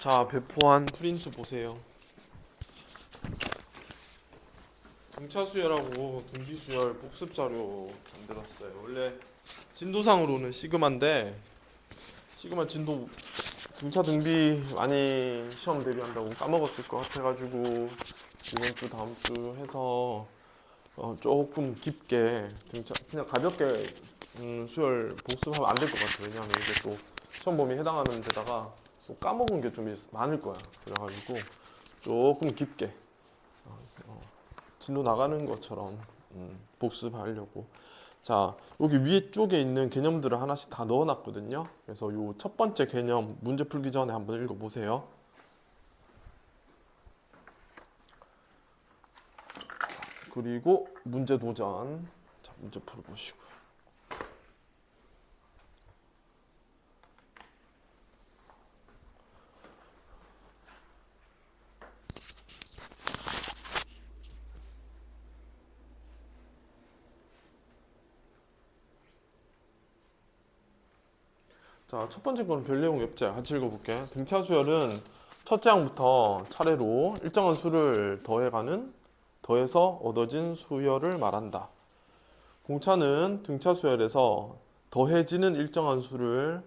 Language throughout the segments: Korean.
자, 배포한 프린트 보세요. 등차 수열하고 등비 수열 복습 자료 만들었어요. 원래 진도상으로는 시그마인데 시그마 진도 등차 등비 많이 시험 대비한다고 까먹었을 것 같아가지고 이번 주 다음 주 해서 조금 깊게 등차 그냥 가볍게 수열 복습하면 안 될 것 같아요. 왜냐하면 이게 또 시험 범위 해당하는 데다가 또 까먹은 게 좀 많을 거야. 그래가지고 조금 깊게 진도 나가는 것처럼 복습하려고. 자, 여기 위에 쪽에 있는 개념들을 하나씩 다 넣어놨거든요. 그래서 요 첫 번째 개념 문제 풀기 전에 한번 읽어보세요. 그리고 문제 도전. 자, 문제 풀어보시고. 자, 첫 번째 거는 별 내용이 없지. 같이 읽어볼게. 등차 수열은 첫째 항부터 차례로 일정한 수를 더해서 얻어진 수열을 말한다. 공차는 등차 수열에서 더해지는 일정한 수를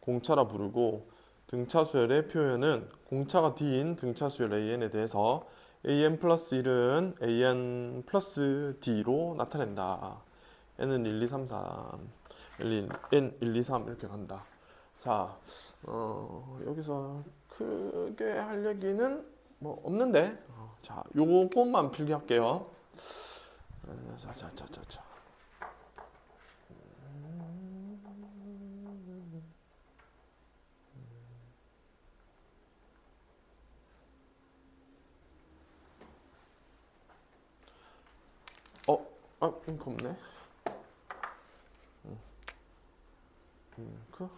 공차라 부르고 등차 수열의 표현은 공차가 D인 등차 수열 AN에 대해서 AN 플러스 1은 AN 플러스 D로 나타낸다. N은 1, 2, 3, 4, N 1, 2, 3 이렇게 간다. 자, 여기서 크게 할 얘기는 뭐 없는데, 자, 요것만 필기할게요. 자. 잉크 없네. 잉크.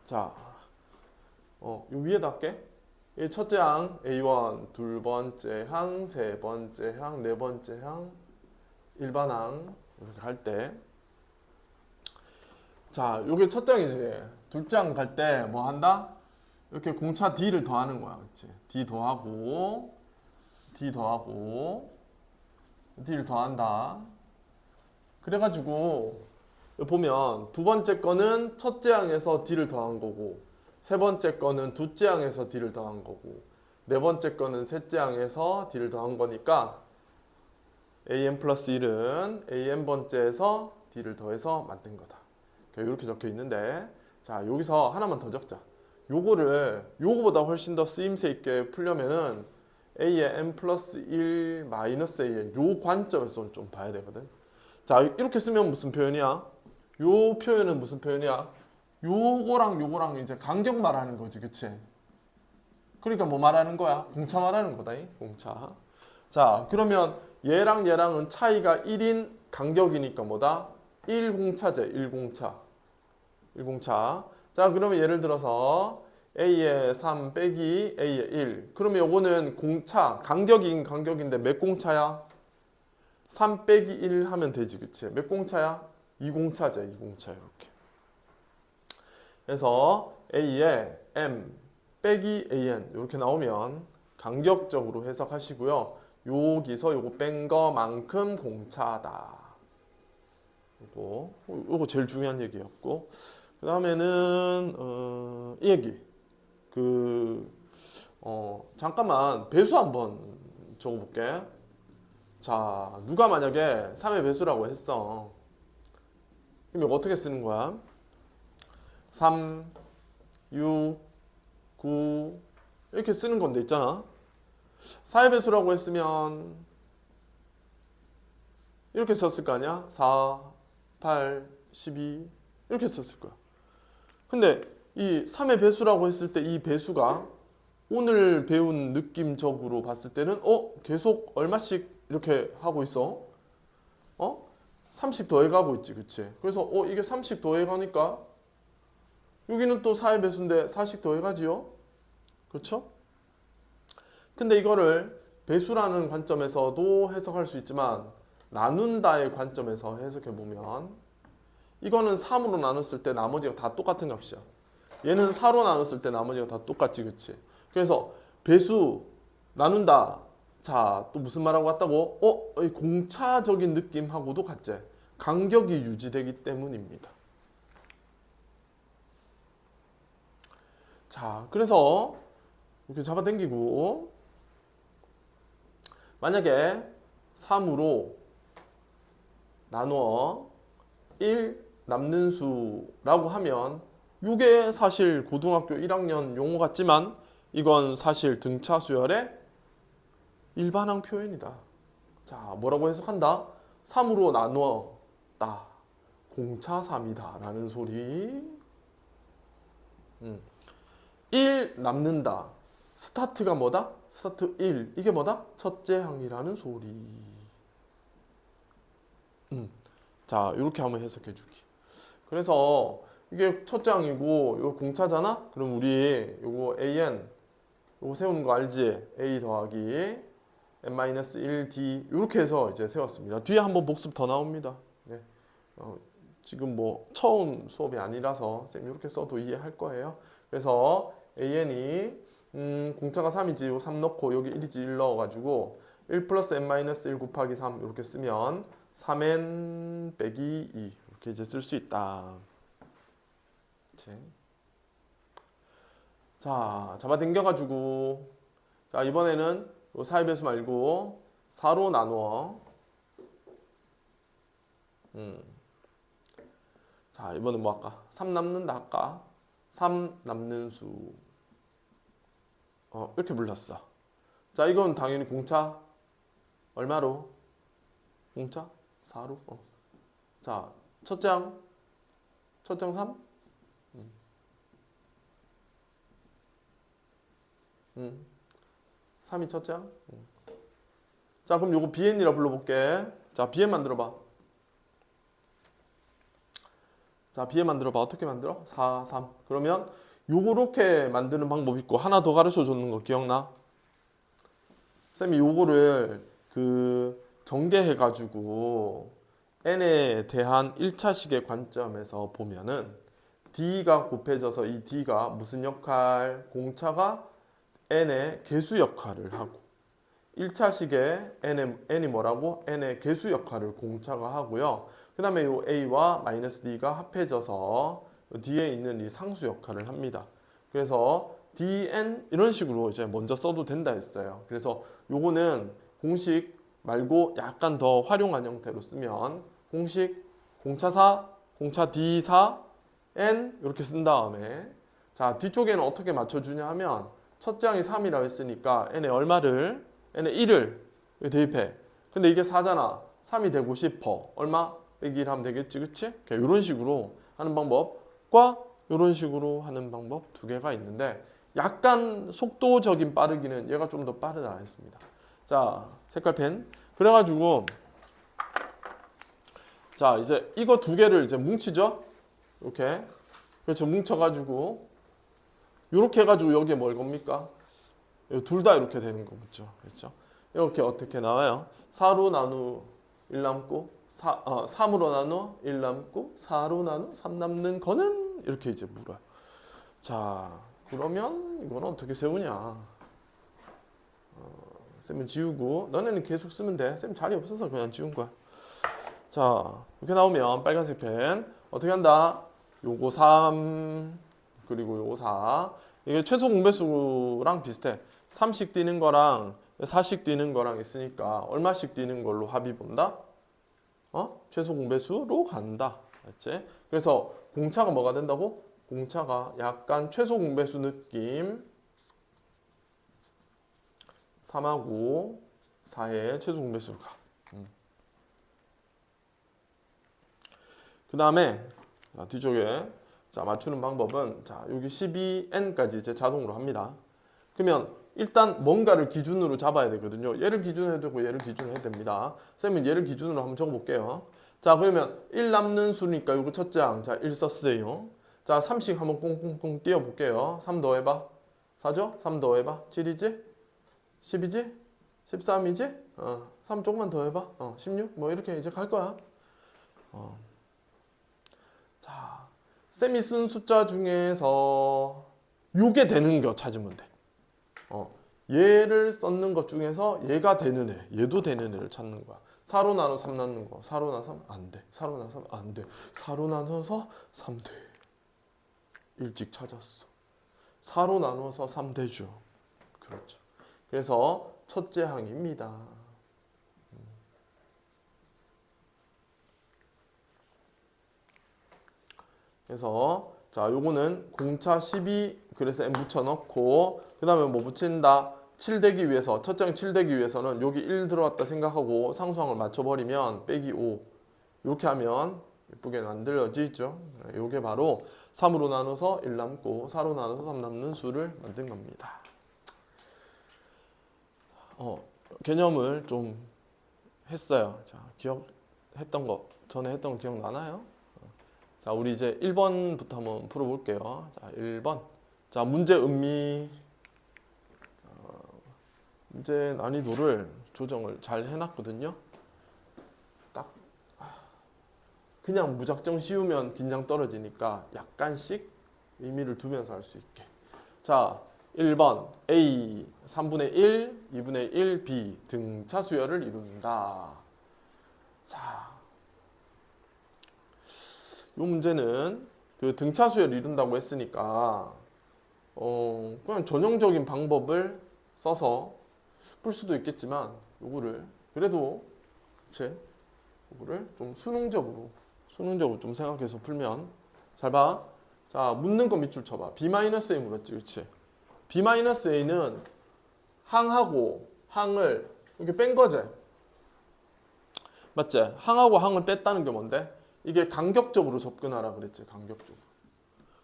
자, 요 위에다 할게. 이 첫째 항 A1, 두 번째 항, 세 번째 항, 네 번째 항, 일반 항 이렇게 할 때, 자, 요게 첫째 항이지. 둘째 항 갈 때 뭐 한다? 이렇게 공차 D를 더하는 거야, 그렇지? D 더하고 D를 더한다. 그래가지고 보면 두 번째 거는 첫째 항에서 D를 더한 거고, 세 번째 거는 둘째 항에서 D를 더한 거고, 네 번째 거는 셋째 항에서 D를 더한 거니까 AN 플러스 1은 AN 번째에서 D를 더해서 만든 거다. 이렇게 적혀 있는데, 자, 여기서 하나만 더 적자. 요거보다 훨씬 더 쓰임새 있게 풀려면은 A의 N 플러스 1 마이너스 A의 요 관점에서 좀 봐야 되거든. 자, 이렇게 쓰면 무슨 표현이야? 요 표현은 무슨 표현이야? 요거랑 이제 간격 말하는 거지, 그치? 그러니까 뭐 말하는 거야? 공차 말하는 거다, 공차. 자, 그러면 얘랑은 차이가 1인 간격이니까 뭐다? 1공차제, 1공차. 1공차. 자, 그러면 예를 들어서 A의 3 빼기 A의 1. 그러면 요거는 공차, 간격인데 몇 공차야? 3 빼기 1 하면 되지, 그치? 몇 공차야? 2공차제, 2공차 이렇게. 그래서 A의 M 빼기 AN 이렇게 나오면 간격적으로 해석하시고요. 여기서 요거 뺀 거만큼 공차다. 요거 제일 중요한 얘기였고, 그 다음에는 이 얘기. 잠깐만 배수 한번 적어볼게. 자, 누가 만약에 3의 배수라고 했어. 그럼 이거 어떻게 쓰는 거야? 3, 6, 9 이렇게 쓰는 건데 있잖아. 4의 배수라고 했으면 이렇게 썼을 거 아니야? 4, 8, 12 이렇게 썼을 거야. 근데 이 3의 배수라고 했을 때 이 배수가 오늘 배운 느낌적으로 봤을 때는 계속 얼마씩 이렇게 하고 있어? 3씩 더해가고 있지, 그치? 그래서 이게 3씩 더해가니까 여기는 또 4의 배수인데 4씩 더해가지요? 그렇죠? 근데 이거를 배수라는 관점에서도 해석할 수 있지만 나눈다의 관점에서 해석해보면 이거는 3으로 나눴을 때 나머지가 다 똑같은 값이야. 얘는 4로 나눴을 때 나머지가 다 똑같지, 그치? 그래서 배수 나눈다. 자, 또 무슨 말하고 같다고? 이 공차적인 느낌하고도 같지? 간격이 유지되기 때문입니다. 자, 그래서 이렇게 잡아당기고 만약에 3으로 나누어 1 남는 수라고 하면 이게 사실 고등학교 1학년 용어 같지만 이건 사실 등차 수열의 일반항 표현이다. 자, 뭐라고 해석한다? 3으로 나누었다. 공차 3이다 라는 소리. 1 남는다. 스타트가 뭐다? 스타트 1. 이게 뭐다? 첫째 항이라는 소리. 자, 이렇게 한번 해석해 주기. 그래서 이게 첫째 항이고 이거 공차잖아? 그럼 우리 요거 AN 요거 세우는 거 알지? A 더하기 N-1D 이렇게 해서 이제 세웠습니다. 뒤에 한번 복습 더 나옵니다. 네. 지금 뭐 처음 수업이 아니라서 쌤 이렇게 써도 이해할 거예요. 그래서 AN이 공차가 3이지 요 3 넣고 여기 1이지 1 넣어가지고 1 플러스 N-1 곱하기 3 이렇게 쓰면 3N 빼기 2 이렇게 이제 쓸 수 있다. 자, 잡아당겨가지고 자 이번에는 요 사의 배수 말고 4로 나누어 자 이번엔 뭐 할까? 3 남는다 할까? 3 남는 수 이렇게 불렀어. 자 이건 당연히 공차 얼마로? 공차 4로 자 첫째 항 3 3이 첫째 항 자 그럼 요거 BN이라 불러볼게. 자 BN 만들어봐. 자 BN 만들어봐. 어떻게 만들어? 4, 3 그러면 요렇게 만드는 방법 있고 하나 더 가르쳐 줬는 거 기억나? 쌤이 요거를 전개해 가지고 n에 대한 1차식의 관점에서 보면은 d가 곱해져서 이 d가 무슨 역할? 공차가 n의 개수 역할을 하고 1차식의 n이 뭐라고? n의 개수 역할을 공차가 하고요. 그 다음에 이 a와 -d가 합해져서 뒤에 있는 이 상수 역할을 합니다. 그래서 dn 이런 식으로 이제 먼저 써도 된다 했어요. 그래서 요거는 공식 말고 약간 더 활용한 형태로 쓰면 공식 공차4 공차 d4 n 이렇게 쓴 다음에 자 뒤쪽에는 어떻게 맞춰주냐 하면 첫째 항이 3이라고 했으니까 n에 얼마를 n에 1을 대입해. 근데 이게 4잖아. 3이 되고 싶어. 얼마? 100일 하면 되겠지, 그치? 이런 식으로 하는 방법과 이런 식으로 하는 방법 두 개가 있는데 약간 속도적인 빠르기는 얘가 좀 더 빠르다 했습니다. 자, 색깔펜. 그래가지고 자 이제 이거 두 개를 이제 뭉치죠? 이렇게 그렇죠. 뭉쳐가지고 이렇게 해가지고 여기에 뭘 겁니까? 둘 다 이렇게 되는 거겠죠. 그렇죠? 이렇게 어떻게 나와요? 4로 나누 1 남고 3으로 나누 1 남고 4로 나누 3 남는 거는 이렇게 이제 물어요. 자 그러면 이거는 어떻게 세우냐? 쌤은 지우고 너네는 계속 쓰면 돼. 쌤 자리 없어서 그냥 지운 거야. 자 이렇게 나오면 빨간색 펜 어떻게 한다? 요거 3 그리고 요거 4 이게 최소 공배수랑 비슷해. 3씩 뛰는 거랑 4씩 뛰는 거랑 있으니까 얼마씩 뛰는 걸로 합의 본다? 최소 공배수로 간다. 맞지? 그래서 공차가 뭐가 된다고? 공차가 약간 최소 공배수 느낌 3하고 4의 최소 공배수로 가. 그 다음에 뒤쪽에 자 맞추는 방법은 자 여기 12n까지 이제 자동으로 합니다. 그러면 일단 뭔가를 기준으로 잡아야 되거든요. 얘를 기준으로 해도 되고 얘를 기준으로 해야 됩니다. 쌤은 얘를 기준으로 한번 적어볼게요. 자 그러면 1 남는 수니까 이거 첫째 항. 자 1 썼어요. 자 3씩 한번 꽁꽁꽁 띄워볼게요. 3 더해봐. 4죠? 3 더해봐. 7이지? 10이지? 13이지? 3 조금만 더해봐. 16? 뭐 이렇게 이제 갈 거야. 자 쌤이 쓴 숫자 중에서 요게 되는 거 찾으면 돼. 얘를 썼는 것 중에서 얘가 되는 애, 얘도 되는 애를 찾는 거야. 4로 나눠 3 낳는 거. 4로 나눠 3 안 돼. 4로 나눠 3 안 돼. 4로 나눠서 3 돼. 일찍 찾았어. 4로 나눠서 3 되죠. 그렇죠. 그래서 첫째 항입니다. 그래서 자, 요거는 공차 12 그래서 m 붙여 넣고 그다음에 뭐 붙인다? 7 되기 위해서 첫째 항 7 되기 위해서는 여기 1 들어왔다 생각하고 상수항을 맞춰 버리면 빼기 5. 이렇게 하면 예쁘게 만들어지죠. 요게 바로 3으로 나눠서 1 남고 4로 나눠서 3 남는 수를 만든 겁니다. 개념을 좀 했어요. 자, 기억했던 거 전에 했던 거 기억나나요? 자, 우리 이제 1번부터 한번 풀어볼게요. 자, 1번. 자, 문제 음미. 문제 난이도를 조정을 잘 해놨거든요. 딱 그냥 무작정 씌우면 긴장 떨어지니까 약간씩 의미를 두면서 할 수 있게. 자, 1번 A 3분의 1, 2분의 1 B 등차 수열을 이룬다. 자, 이 문제는 그 등차 수열을 이룬다고 했으니까 그냥 전형적인 방법을 써서 풀 수도 있겠지만 요거를 그래도 요거를 좀 수능적으로 좀 생각해서 풀면 잘 봐. 자, 묻는 거 밑줄 쳐봐. B-A 물었지, 그렇지? B-A는 항하고 항을 이렇게 뺀 거지. 맞지? 항하고 항을 뺐다는 게 뭔데? 이게 간격적으로 접근하라 그랬지, 간격적으로.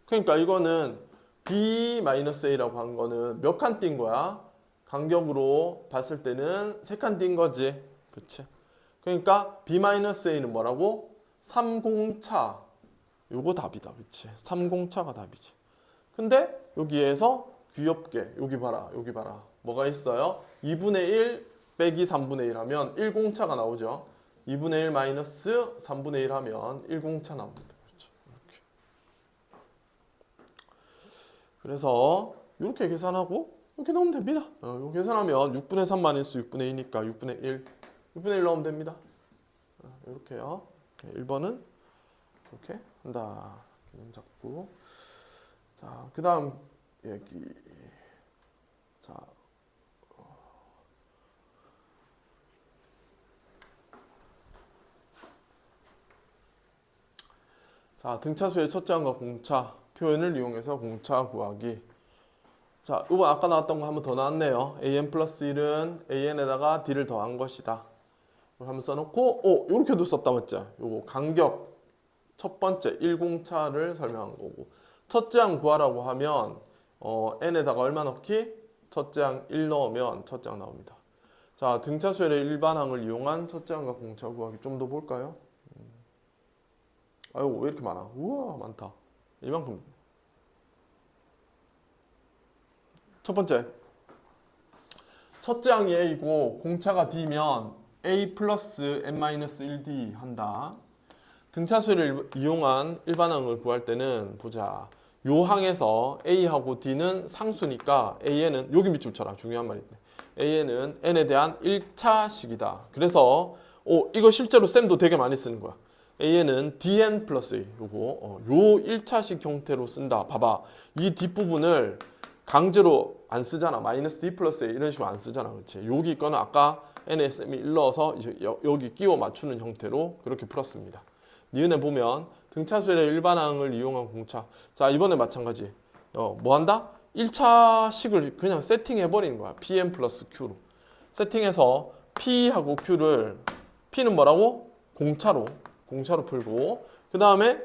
그러니까 이거는 B-A라고 한 거는 몇 칸 띈 거야? 간격으로 봤을 때는 3칸 띈 거지. 그치? 그러니까 B-A는 뭐라고? 3공차. 요거 답이다. 그치? 3공차가 답이지. 근데 여기에서 귀엽게 여기 봐라. 여기 봐라. 뭐가 있어요? 2분의 1 빼기 3분의 1 하면 1공차가 나오죠. 2분의 1 마이너스 3분의 1 하면 1공차 나옵니다. 그렇죠? 이렇게. 그래서 이렇게 계산하고 이렇게 넣으면 됩니다. 이거 계산하면 6분의 3 마이너스 6분의 2니까 6분의 1. 6분의 1 넣으면 됩니다. 이렇게요. 1번은 이렇게 한다. 기능 잡고. 자, 그 다음 얘기. 자, 등차수의 첫째 항과 공차 표현을 이용해서 공차 구하기. 자, 이번 아까 나왔던 거 한 번 더 나왔네요. an 플러스 1은 an에다가 d를 더한 것이다. 이거 한번 써놓고, 요렇게도 썼다, 맞지? 요거 간격 첫 번째 1공차를 설명한 거고. 첫째 항 구하라고 하면 n에다가 얼마 넣기? 첫째 항 1 넣으면 첫째 항 나옵니다. 자, 등차수열의 일반항을 이용한 첫째 항과 공차 구하기 좀 더 볼까요? 아유, 왜 이렇게 많아? 우와, 많다. 이만큼. 첫 번째, 첫째 항이 A이고 공차가 D면 A 플러스 n-1D 한다. 등차수를 이용한 일반항을 구할 때는 보자. 요 항에서 A하고 D는 상수니까 AN은 여기 밑줄 쳐라. 중요한 말인데. AN은 N에 대한 1차식이다. 그래서 이거 실제로 쌤도 되게 많이 쓰는 거야. AN은 DN 플러스 A 요거 요 1차식 형태로 쓴다. 봐봐. 이 뒷부분을 강제로 안 쓰잖아. 마이너스 D 플러스 A 이런 식으로 안 쓰잖아. 그렇지? 여기 거는 아까 N에 쌤이 1 넣어서 이제 여기 끼워 맞추는 형태로 그렇게 풀었습니다. 니은에 보면 등차수열의 일반항을 이용한 공차. 자, 이번에 마찬가지. 뭐 한다? 1차식을 그냥 세팅해 버리는 거야. PM 플러스 Q로. 세팅해서 P하고 Q를 P는 뭐라고? 공차로 풀고 그 다음에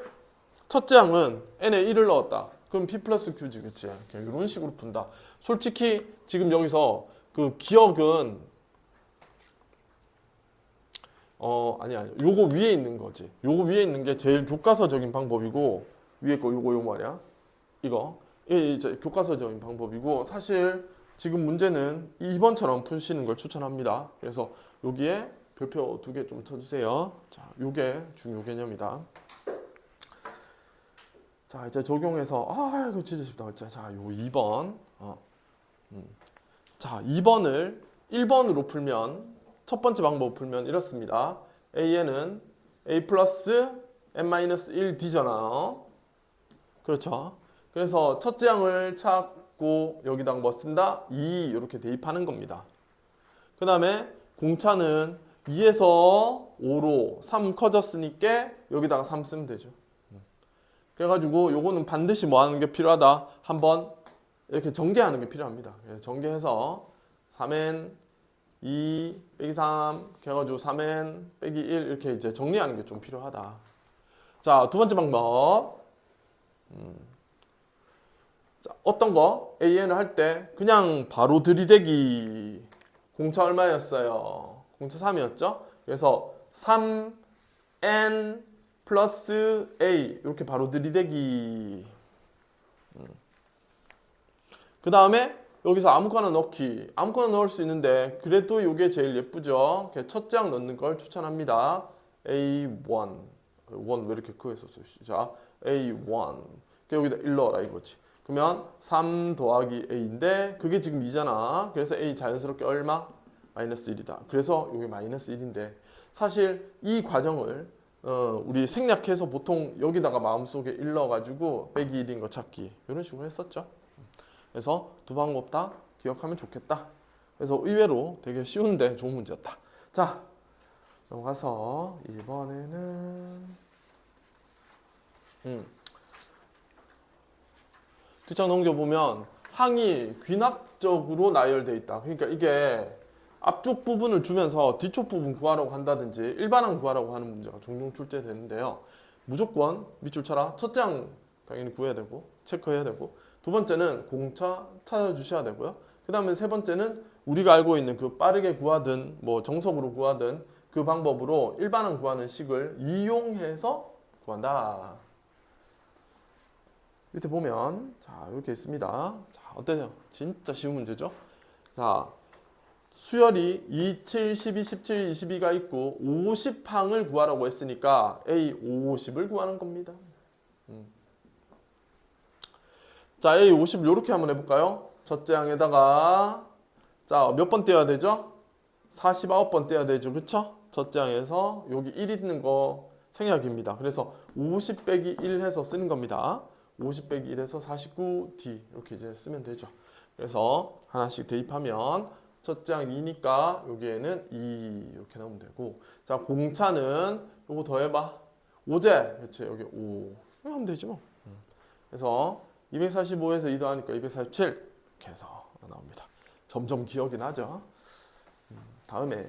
첫째 항은 n에 1을 넣었다. 그럼 P 플러스 Q지, 그치? 이런 식으로 푼다. 솔직히 지금 여기서 그 기억은 아니야. 요거 위에 있는 거지. 요거 위에 있는 게 제일 교과서적인 방법이고 위에 거 요거 말이야. 이거 이제 교과서적인 방법이고 사실 지금 문제는 2번처럼 푸시는 걸 추천합니다. 그래서 여기에 별표 2개 좀 쳐주세요. 자, 요게 중요 개념이다. 자, 이제 적용해서 이거 진짜 쉽다. 자, 요 2번. 자, 2번을 1번으로 풀면 첫 번째 방법 풀면 이렇습니다. a는 a 플러스 n-1d잖아요. 그렇죠. 그래서 첫째 항을 찾고 여기다가 뭐 쓴다? 2 이렇게 대입하는 겁니다. 그 다음에 공차는 2에서 5로 3 커졌으니까 여기다가 3 쓰면 되죠. 그래가지고 요거는 반드시 뭐 하는 게 필요하다? 한번 이렇게 전개하는 게 필요합니다. 전개해서 3n 2 빼기 3 해가지고 3n 빼기 1 이렇게 이제 정리하는 게 좀 필요하다. 자, 두 번째 방법. 자, 어떤 거? AN을 할 때 그냥 바로 들이대기. 공차 얼마였어요? 공차 3이었죠? 그래서 3n 플러스 a 이렇게 바로 들이대기. 그 다음에 여기서 아무거나 넣기. 아무거나 넣을 수 있는데 그래도 이게 제일 예쁘죠? 첫째 항 넣는 걸 추천합니다. A1 원 왜 이렇게 크게 썼어요? 자, A1 여기다 1 넣어라 이거지. 그러면 3 더하기 A인데 그게 지금 2잖아. 그래서 A 자연스럽게 얼마? 마이너스 1이다. 그래서 이게 마이너스 1인데 사실 이 과정을 우리 생략해서 보통 여기다가 마음속에 1 넣어가지고 빼기 1인 거 찾기 이런 식으로 했었죠. 그래서 두 방법 다 기억하면 좋겠다. 그래서 의외로 되게 쉬운데 좋은 문제였다. 자, 넘어가서 이번에는 뒷장 넘겨보면 항이 귀납적으로 나열되어 있다. 그러니까 이게 앞쪽 부분을 주면서 뒤쪽 부분 구하라고 한다든지 일반항 구하라고 하는 문제가 종종 출제되는데요. 무조건 밑줄 쳐라. 첫째 항 당연히 구해야 되고 체크해야 되고 두 번째는 공차 찾아주셔야 되고요. 그 다음에 세 번째는 우리가 알고 있는 그 빠르게 구하든 뭐 정석으로 구하든 그 방법으로 일반항 구하는 식을 이용해서 구한다. 밑에 보면 자 이렇게 있습니다. 자 어때요? 진짜 쉬운 문제죠? 자 수열이 2, 7, 12, 17, 22가 있고 50항을 구하라고 했으니까 A 50을 구하는 겁니다. 자 A 50 이렇게 한번 해볼까요? 첫째 항에다가 자 몇 번 떼어야 되죠? 49번 떼어야 되죠. 그쵸? 첫째 항에서 여기 1 있는 거 생략입니다. 그래서 50 빼기 1 해서 쓰는 겁니다. 50 빼기 1에서 49D 이렇게 이제 쓰면 되죠. 그래서 하나씩 대입하면 첫째 항 2니까 여기에는 2 이렇게 넣으면 되고 자 공차는 요거 더해봐 5제 그치 여기 5 이렇게 하면 되지 뭐. 그래서 245에서 2 더하니까 247 이렇게 해서 나옵니다. 점점 기억이 나죠. 다음에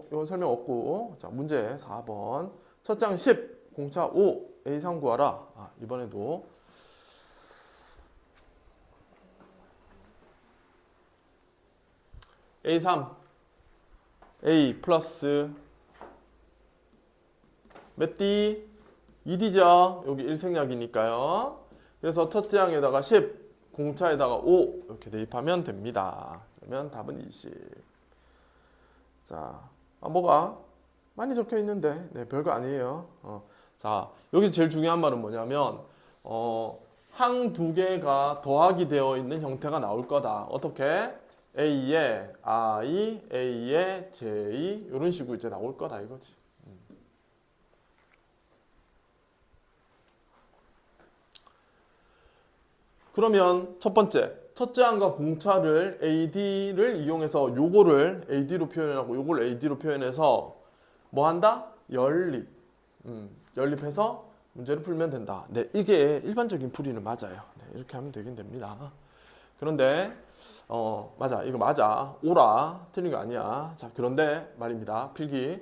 이건 설명 없고 자 문제 4번 첫째 항 10 공차 5 A3 구하라. 이번에도 A3 A 플러스 몇 D? 2D죠. 여기 1생략이니까요. 그래서 첫째 항에다가 10 공차에다가 5 이렇게 대입하면 됩니다. 그러면 답은 20. 자, 뭐가 많이 적혀 있는데 네, 별거 아니에요. 자, 여기 제일 중요한 말은 뭐냐면 항 두 개가 더하기 되어 있는 형태가 나올 거다. 어떻게? A에 I, A에 J 이런 식으로 이제 나올 거다 이거지. 그러면 첫 번째, 첫째 항과 공차를 AD를 이용해서 요거를 AD로 표현하고 요걸 AD로 표현해서 뭐 한다? 연립. 연립해서 문제를 풀면 된다. 네, 이게 일반적인 풀이는 맞아요. 네, 이렇게 하면 되긴 됩니다. 그런데 맞아. 이거 맞아. 오라. 틀린 거 아니야. 자, 그런데 말입니다. 필기.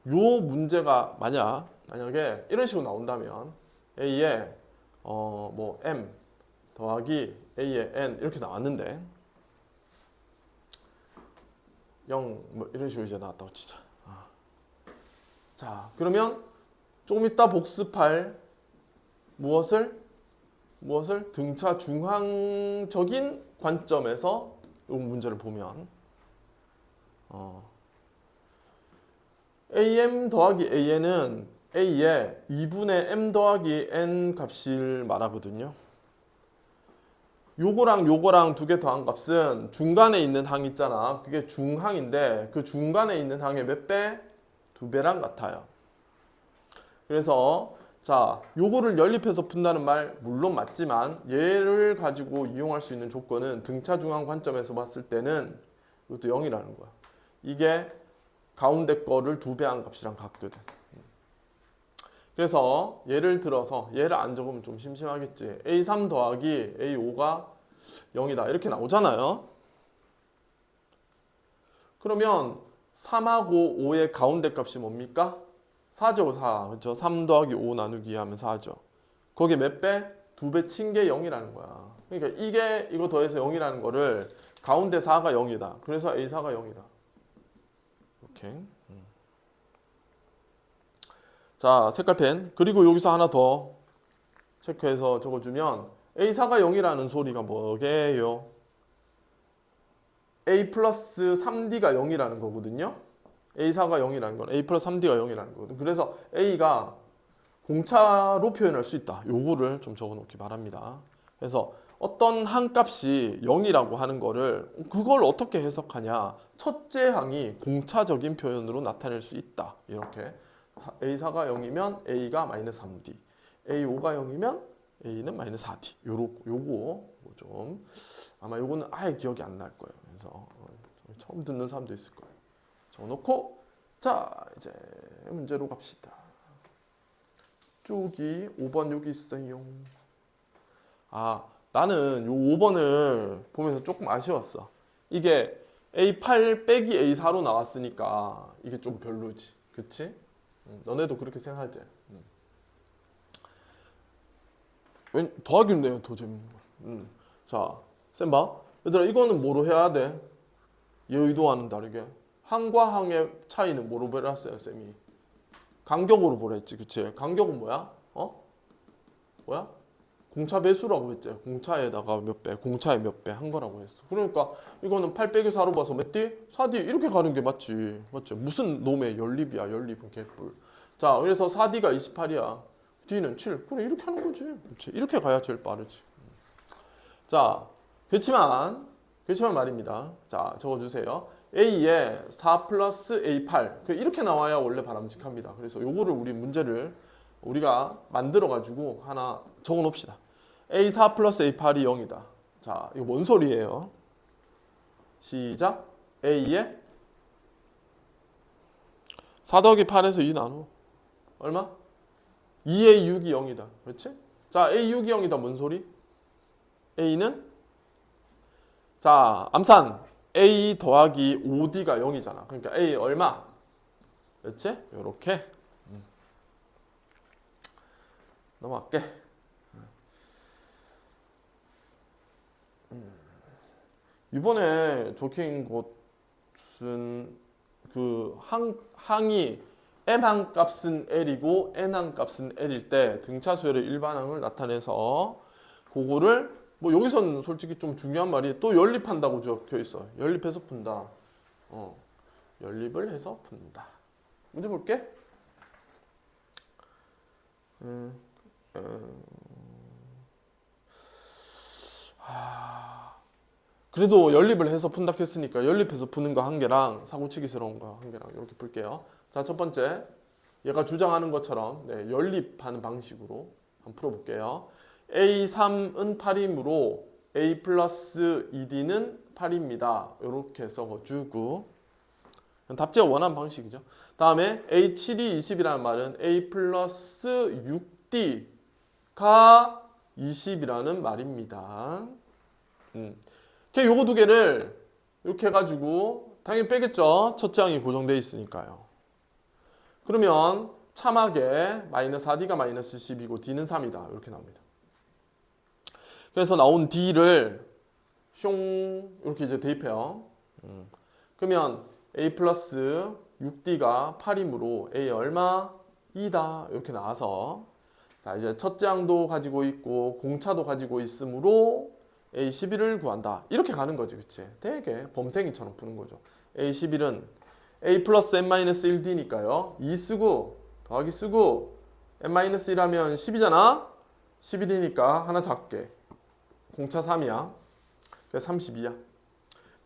요 문제가 만약에 이런 식으로 나온다면 A에 뭐 M 더하기 A에 N 이렇게 나왔는데 0 뭐 이런 식으로 이제 나왔다고 치자. 자, 그러면 조금 이따 복습할 무엇을 등차 중항적인 관점에서 이 문제를 보면 AM 더하기 AN은 A에 2분의 m 더하기 n 값을 말하거든요. 요거랑 두 개 더한 값은 중간에 있는 항 있잖아. 그게 중항인데 그 중간에 있는 항의 몇 배? 2배랑 같아요. 그래서 자, 요거를 연립해서 푼다는 말 물론 맞지만 얘를 가지고 이용할 수 있는 조건은 등차 중항 관점에서 봤을 때는 이것도 0이라는 거야. 이게 가운데 거를 2배 한 값이랑 같거든. 그래서 예를 들어서 얘를 안 적으면 좀 심심하겠지. A3 더하기 A5가 0이다. 이렇게 나오잖아요. 그러면 3하고 5의 가운데 값이 뭡니까? 4죠, 4. 그렇죠? 3 더하기 5 나누기 하면 4죠. 거기에 몇 배? 2배 친 게 0이라는 거야. 그러니까 이게 이거 더해서 0이라는 거를 가운데 4가 0이다. 그래서 A4가 0이다. 이렇게. 자, 색깔펜. 그리고 여기서 하나 더 체크해서 적어주면 A4가 0이라는 소리가 뭐게요? A 플러스 3D가 0이라는 거거든요. A4가 0이라는 건 A 플러스 3D가 0이라는 거거든. 그래서 A가 공차로 표현할 수 있다. 요거를 좀 적어놓기 바랍니다. 그래서 어떤 한 값이 0이라고 하는 거를 그걸 어떻게 해석하냐. 첫째 항이 공차적인 표현으로 나타낼 수 있다. 이렇게 A4가 0이면 A가 마이너스 3D, A5가 0이면 A는 마이너스 4D. 요거 좀 아마 요거는 아예 기억이 안 날 거예요. 그래서 처음 듣는 사람도 있을 거예요. 적어놓고 자 이제 문제로 갑시다. 쭉이 5번 여기 있어요. 아 나는 요 5번을 보면서 조금 아쉬웠어. 이게 A8 빼기 A4로 나왔으니까 이게 좀 별로지. 그치? 너네도 그렇게 생각하지? 왜 더하기는 내가 더 재밌는 거야. 자, 쌤 봐. 얘들아 이거는 뭐로 해야 돼? 얘 의도와는 다르게 항과 항의 차이는 뭐로 보랬어요, 쌤이? 간격으로 보랬지, 그치? 간격은 뭐야? 뭐야? 공차 배수라고 했지. 공차에다가 몇 배, 공차에 몇 배 한 거라고 했어. 그러니까 이거는 8 빼기 4로 봐서 몇 D? 4D 이렇게 가는 게 맞지. 맞지? 무슨 놈의 연립이야, 연립은 개뿔. 자, 그래서 4D가 28이야. D는 7. 그래, 이렇게 하는 거지. 그렇지? 이렇게 가야 제일 빠르지. 자, 그렇지만 말입니다. 자, 적어주세요. A에 4 플러스 A8. 이렇게 나와야 원래 바람직합니다. 그래서 요거를 우리 문제를 우리가 만들어가지고 하나 적어 놓읍시다. A4 플러스 A8이 0이다. 자, 이거 뭔 소리예요? 시작. A에 4 더하기 8에서 2 나눠. 얼마? 2A 6이 0이다. 그렇지? 자, A 6이 0이다. 뭔 소리? A는 자, 암산 A 더하기 5D가 0이잖아. 그러니까 A 얼마? 그렇지? 요렇게 넘어갈게. 이번에 적힌 곳은 그 항이 m항 값은 L이고 n항 값은 L일 때 등차수열의 일반항을 나타내서 그거를 뭐 여기서는 솔직히 좀 중요한 말이 또 연립한다고 적혀 있어. 연립해서 푼다. 연립을 해서 푼다. 문제 볼게. 그래도 연립을 해서 푼다 했으니까 연립해서 푸는 거 한 개랑 사고치기스러운 거 한 개랑 이렇게 풀게요. 자, 첫 번째 얘가 주장하는 것처럼 연립하는 방식으로 한번 풀어볼게요. A3은 8이므로 A 플러스 2D는 8입니다. 이렇게 적어주고 답지가 원하는 방식이죠. 다음에 A7이 20이라는 말은 A 플러스 6D가 20이라는 말입니다. 요거 두 개를 이렇게 해가지고 당연히 빼겠죠. 첫째 항이 고정되어 있으니까요. 그러면 참하게 마이너스 4D가 마이너스 10이고 D는 3이다. 이렇게 나옵니다. 그래서 나온 D를 숑 이렇게 이제 대입해요. 그러면 A 플러스 6D가 8이므로 A 얼마? 2다. 이렇게 나와서 자 이제 첫째 항도 가지고 있고 공차도 가지고 있으므로 A11을 구한다. 이렇게 가는 거지. 그치? 되게 범생이처럼 푸는 거죠. A11은 A 플러스 N-1D니까요. 2 쓰고 더하기 쓰고 n-1하면 10이잖아. 11이니까 하나 작게. 공차 3이야. 그래서 32야.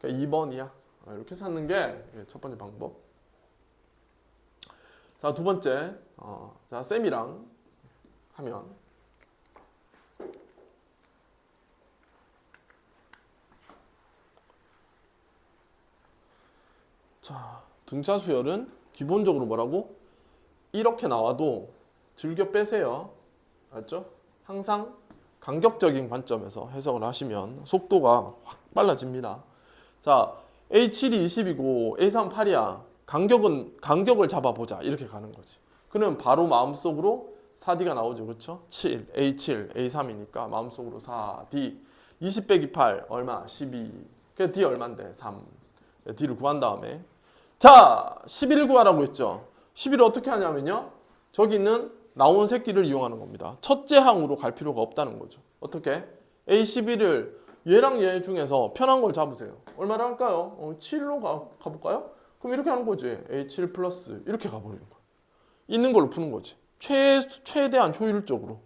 그러니까 2번이야. 이렇게 찾는 게 첫 번째 방법. 자, 두 번째. 자, 쌤이랑 하면 자, 등차 수열은 기본적으로 뭐라고? 이렇게 나와도 즐겨 빼세요. 알죠? 항상 간격적인 관점에서 해석을 하시면 속도가 확 빨라집니다. 자, A7이 20이고 A3 8이야. 간격을 잡아보자. 이렇게 가는 거지. 그러면 바로 마음속으로 4D가 나오죠. 그렇죠? 7, A7, A3이니까 마음속으로 4D. 20 빼기 8 얼마? 12. 그래서 D 얼마인데? 3. D를 구한 다음에 자, 11을 구하라고 했죠. 11을 어떻게 하냐면요. 저기 있는 나온 새끼를 이용하는 겁니다. 첫째 항으로 갈 필요가 없다는 거죠. 어떻게? A11을 얘랑 얘 중에서 편한 걸 잡으세요. 얼마나 할까요? 7로 가볼까요? 그럼 이렇게 하는 거지. A7 플러스 이렇게 가버리는 거야. 있는 걸로 푸는 거지. 최대한 효율적으로.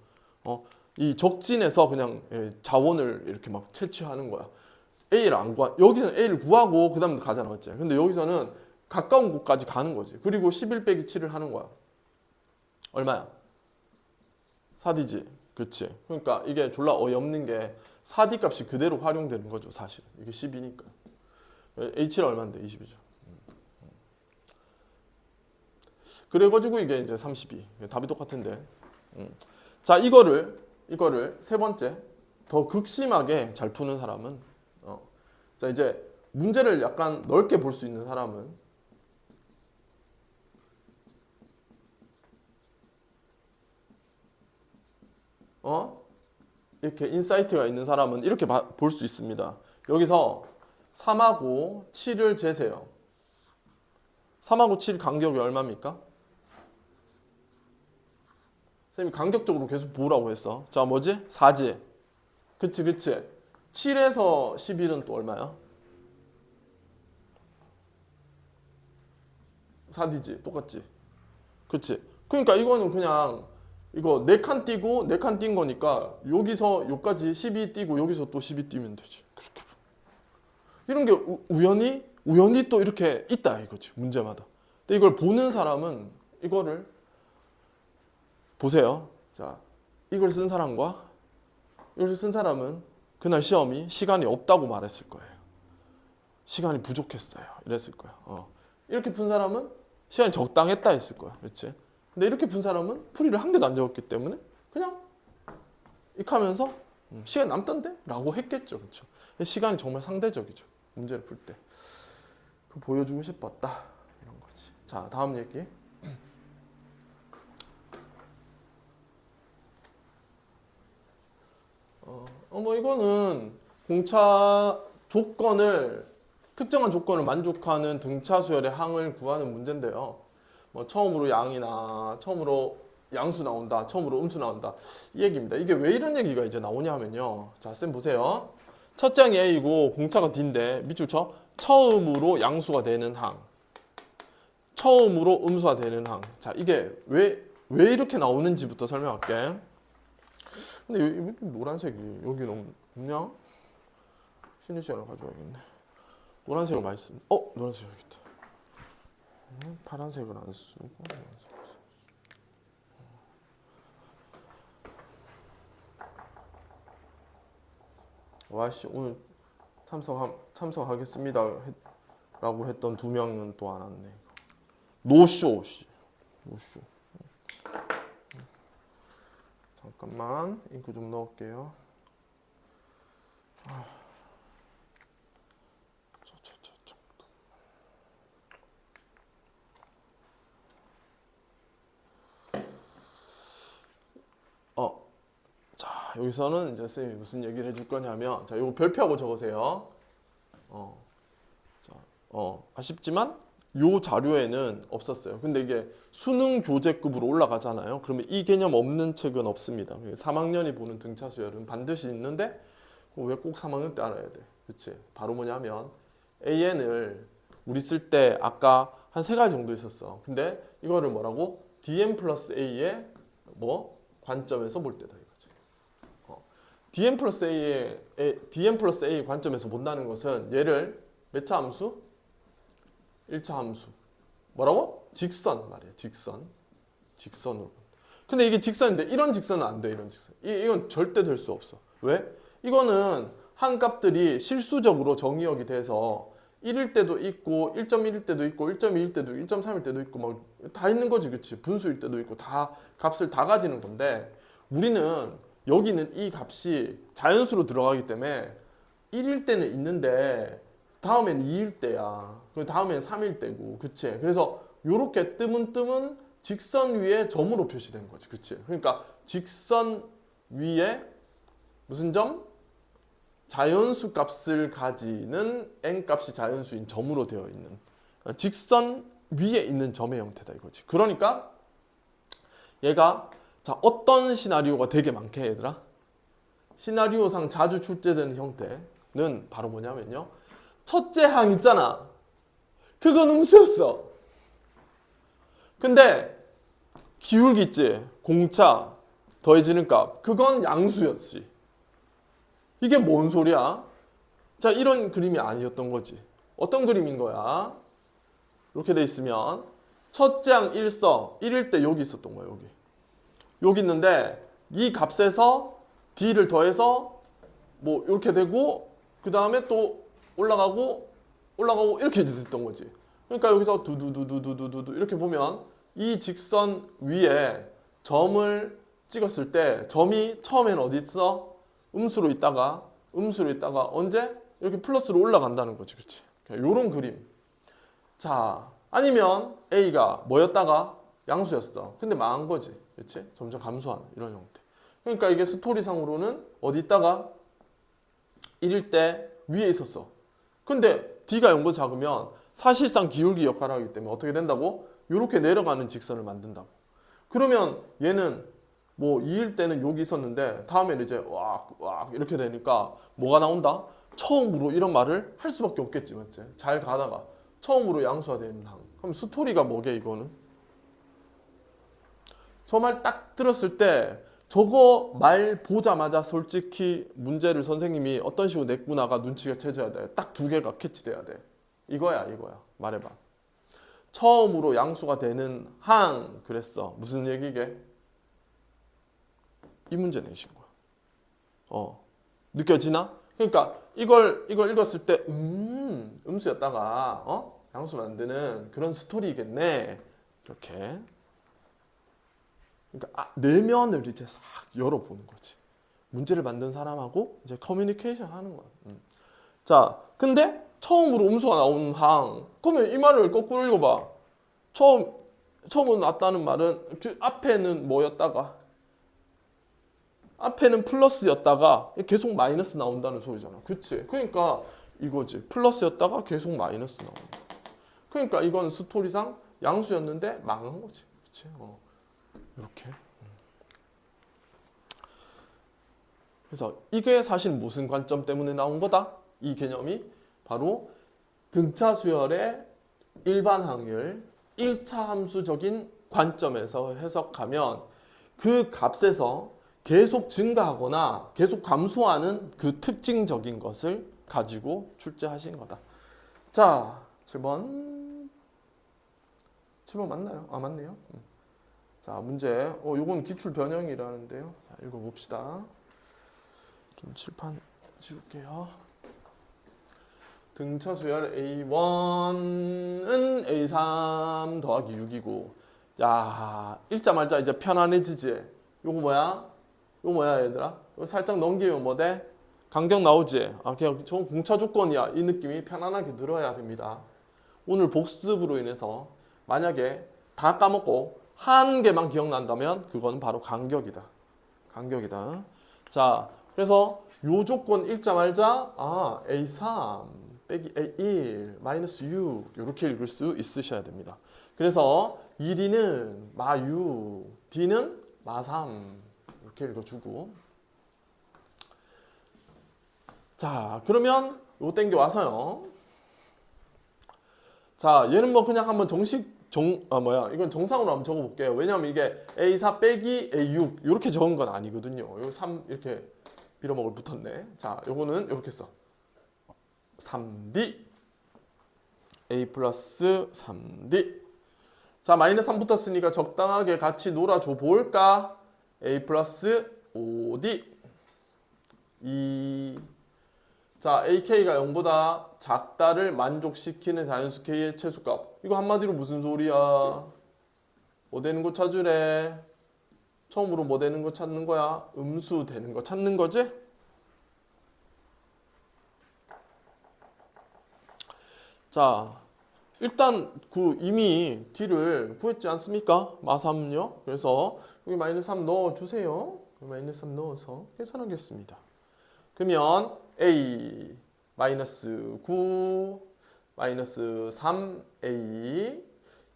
이 적진에서 그냥 자원을 이렇게 막 채취하는 거야. A를 안 구하. 여기서는 A를 구하고 그 다음에 가잖아. 맞지? 근데 여기서는 가까운 곳까지 가는 거지. 그리고 11 빼기 7을 하는 거야. 얼마야? 4D지. 그치? 그러니까 이게 졸라 어이없는 게 4D 값이 그대로 활용되는 거죠. 사실. 이게 10이니까. H7 얼마인데? 20이죠. 그래가지고 이게 이제 32. 답이 똑같은데. 자, 이거를 세 번째 더 극심하게 잘 푸는 사람은 자, 이제 문제를 약간 넓게 볼 수 있는 사람은 이렇게 인사이트가 있는 사람은 이렇게 볼 수 있습니다. 여기서 3하고 7을 재세요. 3하고 7 간격이 얼마입니까? 선생님이 간격적으로 계속 보라고 했어. 자, 뭐지? 4지. 그치. 7에서 11은 또 얼마야? 4D지. 똑같지. 그치. 그러니까 이거는 그냥 이거 4칸 띄고 4칸 띈 거니까 여기서 여기까지 12 띄고 여기서 또 12 띄면 되지. 그렇게. 이런 게 우연히 또 이렇게 있다 이거지. 문제마다. 근데 이걸 보는 사람은 이거를 보세요. 자, 이걸 쓴 사람과 이걸 쓴 사람은 그날 시간이 없다고 말했을 거예요. 시간이 부족했어요. 이랬을 거야. 이렇게 푼 사람은 시간이 적당했다 했을 거야. 그렇지? 근데 이렇게 푼 사람은 풀이를 한 개도 안 적었기 때문에 그냥 이렇게 하면서 시간 남던데? 라고 했겠죠. 그렇죠? 시간이 정말 상대적이죠. 문제를 풀 때. 그 보여주고 싶었다. 이런 거지. 자, 다음 얘기. 뭐 이거는 공차 특정한 조건을 만족하는 등차 수열의 항을 구하는 문제인데요. 뭐 처음으로 양이나 처음으로 양수 나온다, 처음으로 음수 나온다 이 얘기입니다. 이게 왜 이런 얘기가 이제 나오냐 하면요. 자, 쌤 보세요. 첫째 항이 A이고 공차가 D인데 밑줄 쳐. 처음으로 양수가 되는 항, 처음으로 음수가 되는 항. 자, 이게 왜 이렇게 나오는지부터 설명할게. 근데 왜 노란색이 여기 너무 없냐? 쉬는 시간을 가져와야겠네. 노란색을 많이 쓰. 노란색 여기 있다. 파란색을 안 쓰고. 와씨 오늘 참석하겠습니다 라고 했던 2명은 또 안 왔네. 노쇼 씨. 노쇼. 잠깐만 잉크 좀 넣을게요. 자, 여기서는 이제 쌤이 무슨 얘기를 해줄 거냐면, 자, 이거 별표하고 적으세요. 아쉽지만 요 자료에는 없었어요. 근데 이게 수능 교재급으로 올라가잖아요. 그러면 이 개념 없는 책은 없습니다. 3학년이 보는 등차 수열은 반드시 있는데 왜 꼭 3학년 때 알아야 돼? 그치? 바로 뭐냐면 AN을 우리 쓸 때 아까 한 3가지 정도 있었어. 근데 이거를 뭐라고? dn 플러스 a의 뭐 관점에서 볼 때다 이거지. dn 플러스 a 관점에서 본다는 것은 얘를 몇 차 함수? 1차 함수. 뭐라고? 직선 말이야. 직선으로. 근데 이게 직선인데 이런 직선은 안 돼. 이런 직선. 이건 절대 될 수 없어. 왜? 이거는 한 값들이 실수적으로 정의역이 돼서 1일 때도 있고 1.1일 때도 있고 1.2일 때도 1.3일 때도 있고 막 다 있는 거지. 그치? 분수일 때도 있고 다 값을 다 가지는 건데 우리는 여기는 이 값이 자연수로 들어가기 때문에 1일 때는 있는데 다음엔 2일 때야. 그 다음엔 3일 때고. 그치? 그래서 요렇게 뜨문뜨문 직선 위에 점으로 표시된 거지. 그치? 그러니까 직선 위에 무슨 점? 자연수 값을 가지는 n 값이 자연수인 점으로 되어 있는 직선 위에 있는 점의 형태다 이거지. 그러니까 얘가 자 어떤 시나리오가 되게 많게 얘들아? 시나리오상 자주 출제되는 형태는 바로 뭐냐면요. 첫째 항 있잖아. 그건 음수였어. 근데 기울기 있지. 공차 더해지는 값. 그건 양수였지. 이게 뭔 소리야? 자, 이런 그림이 아니었던 거지. 어떤 그림인 거야? 이렇게 돼 있으면 첫째 항 1서 1일 때 여기 있었던 거야. 여기 있는데 이 값에서 d를 더해서 뭐 이렇게 되고 그 다음에 또 올라가고 이렇게 됐던 거지. 그러니까 여기서 두두두두두두두 이렇게 보면 이 직선 위에 점을 찍었을 때 점이 처음엔 어디 있어? 음수로 있다가 언제? 이렇게 플러스로 올라간다는 거지. 그렇지? 요런 그림. 자, 아니면 A가 뭐였다가 양수였어. 근데 망한 거지. 그렇지? 점점 감소하는 이런 형태. 그러니까 이게 스토리상으로는 어디 있다가 1일 때 위에 있었어. 근데 D가 0보다 작으면 사실상 기울기 역할을 하기 때문에 어떻게 된다고? 이렇게 내려가는 직선을 만든다고. 그러면 얘는 뭐 2일 때는 여기 있었는데 다음에는 이제 왁 이렇게 되니까 뭐가 나온다? 처음으로 이런 말을 할 수밖에 없겠지. 맞지? 잘 가다가 처음으로 양수화되는 항. 그럼 스토리가 뭐게 이거는? 저 말 딱 들었을 때 저거 말 보자마자 솔직히 문제를 선생님이 어떤 식으로 냈구나가 눈치가 채져야 돼. 딱 두 개가 캐치돼야 돼. 이거야. 말해봐. 처음으로 양수가 되는 항 그랬어. 무슨 얘기게? 이 문제 내신 거야. 느껴지나? 그러니까 이걸 읽었을 때 음수였다가 양수 만드는 그런 스토리겠네. 이렇게. 그러니까 내면을 이제 싹 열어보는 거지. 문제를 만든 사람하고 이제 커뮤니케이션 하는 거야. 자, 근데 처음으로 음수가 나오는 항. 그러면 이 말을 거꾸로 읽어봐. 처음으로 났다는 말은 그 앞에는 뭐였다가 앞에는 플러스였다가 계속 마이너스 나온다는 소리잖아. 그치? 그러니까 이거지. 플러스였다가 계속 마이너스 나온다. 그러니까 이건 스토리상 양수였는데 망한 거지. 그치? 이렇게. 그래서 이게 사실 무슨 관점 때문에 나온 거다? 이 개념이 바로 등차 수열의 일반 확률 1차 함수적인 관점에서 해석하면 그 값에서 계속 증가하거나 계속 감소하는 그 특징적인 것을 가지고 출제하신 거다. 자, 7번 맞나요? 아, 맞네요. 자, 문제. 요건 기출 변형이라는데요. 자, 읽어봅시다. 좀 칠판 지울게요. 등차 수열 A1은 A3 더하기 6이고 야, 읽자마자 이제 편안해지지? 요거 뭐야 얘들아? 이거 살짝 넘기면 뭐 돼? 간격 나오지? 아, 그냥 저 공차 조건이야. 이 느낌이 편안하게 들어야 됩니다. 오늘 복습으로 인해서 만약에 다 까먹고 한 개만 기억난다면 그거는 바로 간격이다. 자, 그래서 요 조건 읽자 말자 A3 빼기 A1 마이너스 6 이렇게 읽을 수 있으셔야 됩니다. 그래서 1D는 마6 D는 마3 이렇게 읽어주고 자, 그러면 요 땡겨 와서요. 자, 얘는 뭐 그냥 한번 정식 이건 정상으로 한번 적어볼게요. 왜냐면 이게 A4 빼기 A6 이렇게 적은 건 아니거든요. 요 3 이렇게 빌어먹을 붙었네. 자, 요거는 이렇게 써. 3D A 플러스 3D. 자, 마이너스 3 붙었으니까 적당하게 같이 놀아줘 볼까? A 플러스 5D 2. 자, AK가 0보다 작다를 만족시키는 자연수 K의 최소값. 이거 한마디로 무슨 소리야? 뭐 되는 거 찾으래? 처음으로 뭐 되는 거 찾는 거야? 음수 되는 거 찾는 거지? 자, 일단 이미 D를 구했지 않습니까? 마3요. 그래서 여기 마이너스 3 넣어주세요. 마이너스 3 넣어서 계산하겠습니다. 그러면 A 마이너스 9 마이너스 3A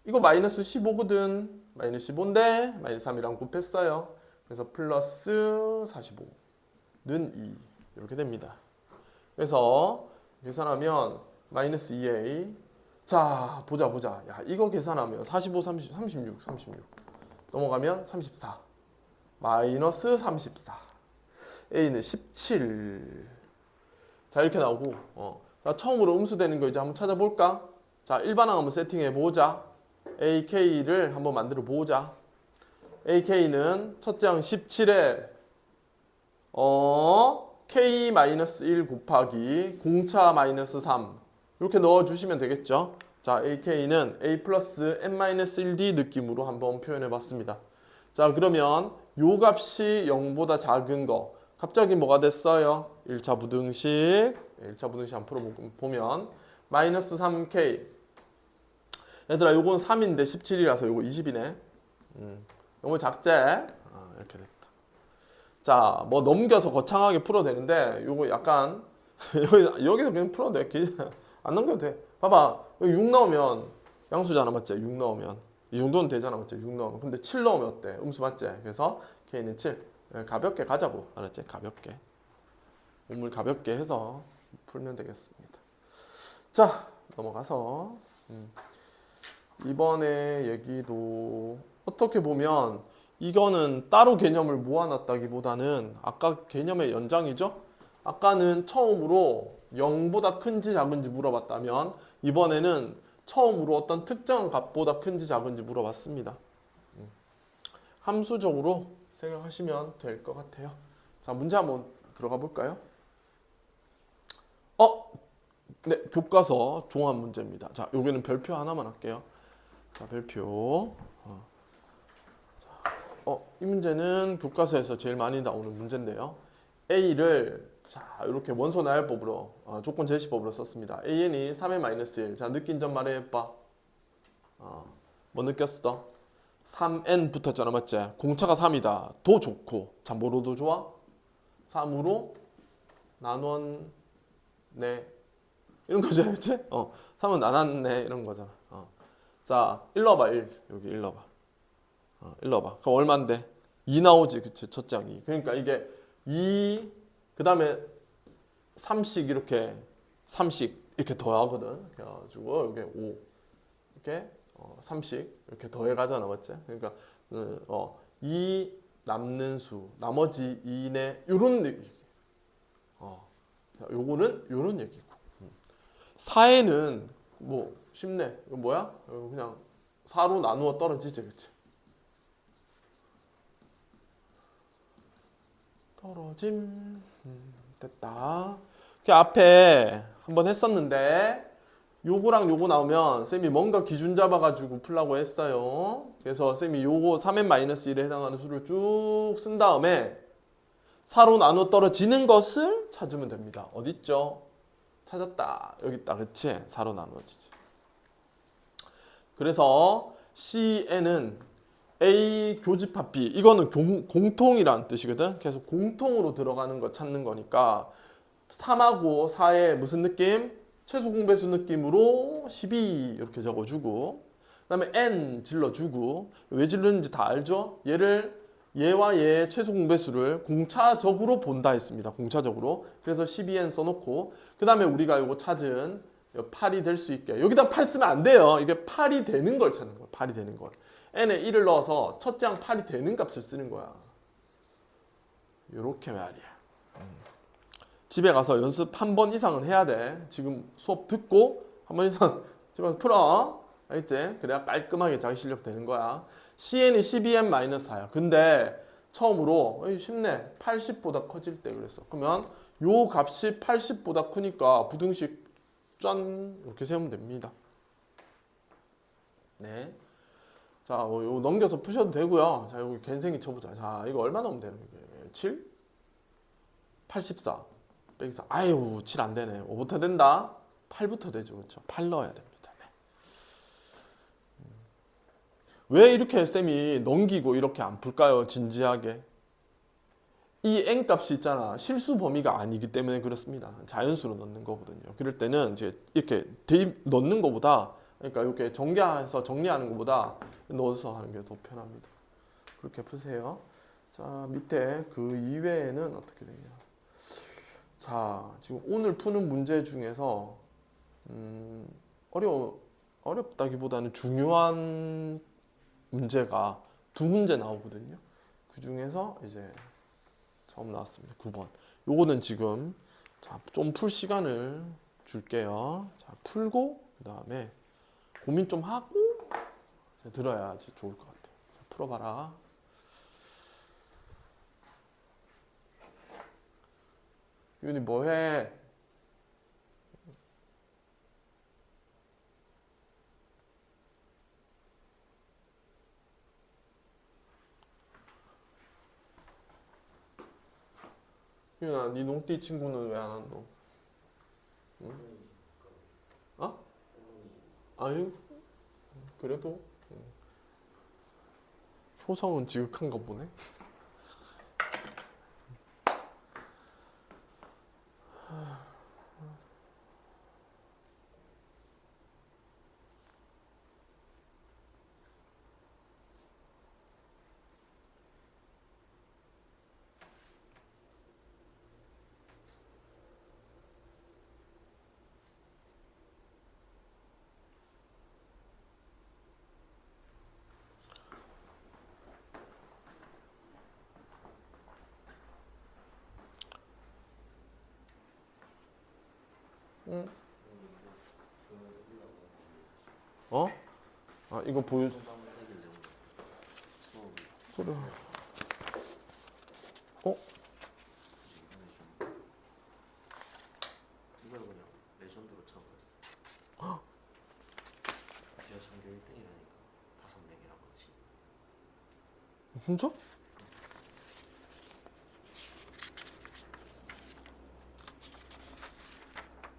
이거 마이너스 15거든. 마이너스 15인데 마이너스 3이랑 곱했어요. 그래서 플러스 45는 2 이렇게 됩니다. 그래서 계산하면 마이너스 2A. 자, 보자. 야, 이거 계산하면 45, 36 넘어가면 34 마이너스 34 A는 17. 자, 이렇게 나오고 자, 처음으로 음수되는 거 이제 한번 찾아볼까? 자, 일반항 한번 세팅해 보자. AK를 한번 만들어 보자. AK는 첫째 항 17에 K-1 곱하기 공차 마이너스 3 이렇게 넣어주시면 되겠죠. 자, AK는 A 플러스 N-1D 느낌으로 한번 표현해 봤습니다. 자, 그러면 요 값이 0보다 작은 거 갑자기 뭐가 됐어요? 1차 부등식 한번 풀어보면 마이너스 3K. 얘들아, 요건 3인데 17이라서 요거 20이네. 요거 작제. 이렇게 됐다. 자, 뭐 넘겨서 거창하게 풀어도 되는데 요거 약간 여기서 그냥 풀어도 돼. 안 넘겨도 돼. 봐봐. 여기 6 나오면 양수잖아, 맞지? 6 나오면 이 정도는 되잖아, 맞지? 6 나오면. 근데 7 나오면 어때? 음수 맞지? 그래서 K는 7. 가볍게 가자고. 알았지? 가볍게. 몸을 가볍게 해서 풀면 되겠습니다. 자, 넘어가서 이번에 얘기도 어떻게 보면 이거는 따로 개념을 모아놨다기보다는 아까 개념의 연장이죠. 아까는 처음으로 0보다 큰지 작은지 물어봤다면 이번에는 처음으로 어떤 특정한 값보다 큰지 작은지 물어봤습니다. 함수적으로 생각하시면 될 것 같아요. 자, 문제 한번 들어가 볼까요? 네, 교과서 종합 문제입니다. 자, 여기는 별표 하나만 할게요. 자, 별표. 이 문제는 교과서에서 제일 많이 나오는 문제인데요. A를 자, 이렇게 원소 나열법으로 조건 제시법으로 썼습니다. AN이 3의 마이너스 1. 자, 느낀 점 말해봐. 뭐 느꼈어? 3n 붙었잖아, 맞지? 공차가 3이다. 더 좋고. 자, 뭐로도 좋아? 3으로 나눴네. 이런 거죠, 그치? 3은 나눴네. 이런 거잖아. 자, 1 넣어봐, 1. 여기 1 넣어봐. 1 넣어봐. 그럼 얼만데? 2 나오지, 그치? 첫째 항이. 그러니까 이게 2, 그 다음에 3씩 이렇게, 3씩 이렇게 더하거든. 그래가지고, 여기 5. 이렇게, 3씩 이렇게 더해가잖아, 맞지? 그러니까, 2 남는 수, 나머지 2네, 요런 얘기. 요거는 요런 얘기고. 4에는 뭐, 쉽네. 이거 뭐야? 그냥 4로 나누어 떨어지지, 그치? 떨어짐. 됐다. 그 앞에 한번 했었는데 요거랑 요거 나오면 쌤이 뭔가 기준 잡아가지고 풀라고 했어요. 그래서 쌤이 요거 3n-1에 해당하는 수를 쭉 쓴 다음에 4로 나누어 떨어지는 것을 찾으면 됩니다. 어딨죠? 찾았다. 여기 있다. 그치? 4로 나누어지지. 그래서 Cn은 A 교집합 B. 이거는 공통이라는 뜻이거든. 그래서 공통으로 들어가는 거 찾는 거니까 3하고 4의 무슨 느낌? 최소 공배수 느낌으로 12 이렇게 적어주고 그 다음에 n 질러주고 왜 질르는지 다 알죠? 얘와 얘의 최소 공배수를 공차적으로 본다 했습니다. 공차적으로. 그래서 12n 써놓고 그 다음에 우리가 이거 찾은 8이 될 수 있게. 여기다 8 쓰면 안 돼요. 이게 8이 되는 걸 찾는 거야. 8이 되는 걸. n에 1을 넣어서 첫째 항 8이 되는 값을 쓰는 거야. 요렇게 말이야. 집에 가서 연습 한 번 이상은 해야 돼. 지금 수업 듣고 한 번 이상 집에 가서 풀어. 알겠지? 그래야 깔끔하게 자기 실력 되는 거야. CN이 12n-4야. 근데 처음으로 쉽네. 80보다 커질 때 그랬어. 그러면 요 값이 80보다 크니까 부등식 짠 이렇게 세우면 됩니다. 네. 자, 요 넘겨서 푸셔도 되고요. 자, 여기 갠생이 쳐보자. 자, 이거 얼마 넣으면 되는 거예요? 7? 84 빼기 4. 아유, 7 안 되네. 5부터 된다. 8부터 되죠. 그렇죠? 8 넣어야 됩니다. 네. 왜 이렇게 쌤이 넘기고 이렇게 안 풀까요? 진지하게. 이 n 값이 있잖아. 실수 범위가 아니기 때문에 그렇습니다. 자연수로 넣는 거거든요. 그럴 때는 이제 이렇게 대입 넣는 것보다, 그러니까 이렇게 전개해서 정리하는 것보다 넣어서 하는 게 더 편합니다. 그렇게 푸세요. 자, 밑에 그 이외에는 어떻게 되냐. 자, 지금 오늘 푸는 문제 중에서 어렵다기보다는 중요한 문제가 두 문제 나오거든요. 그 중에서 이제 처음 나왔습니다. 9번. 요거는 지금 자, 좀 풀 시간을 줄게요. 자, 풀고 그다음에 고민 좀 하고 들어야지 좋을 것 같아요. 자, 풀어봐라. 윤이 뭐해? 윤아, 네 농띠 친구는 왜 안 왔노? 응? 어? 아니, 그래도 효성은 지극한가 보네. 응? 어? 아, 이거 보여. 소리. 어? 이걸 그냥 레전드로 잡아봤어. 제가 전교 1등이라니까 5명이랑 같이. 진짜?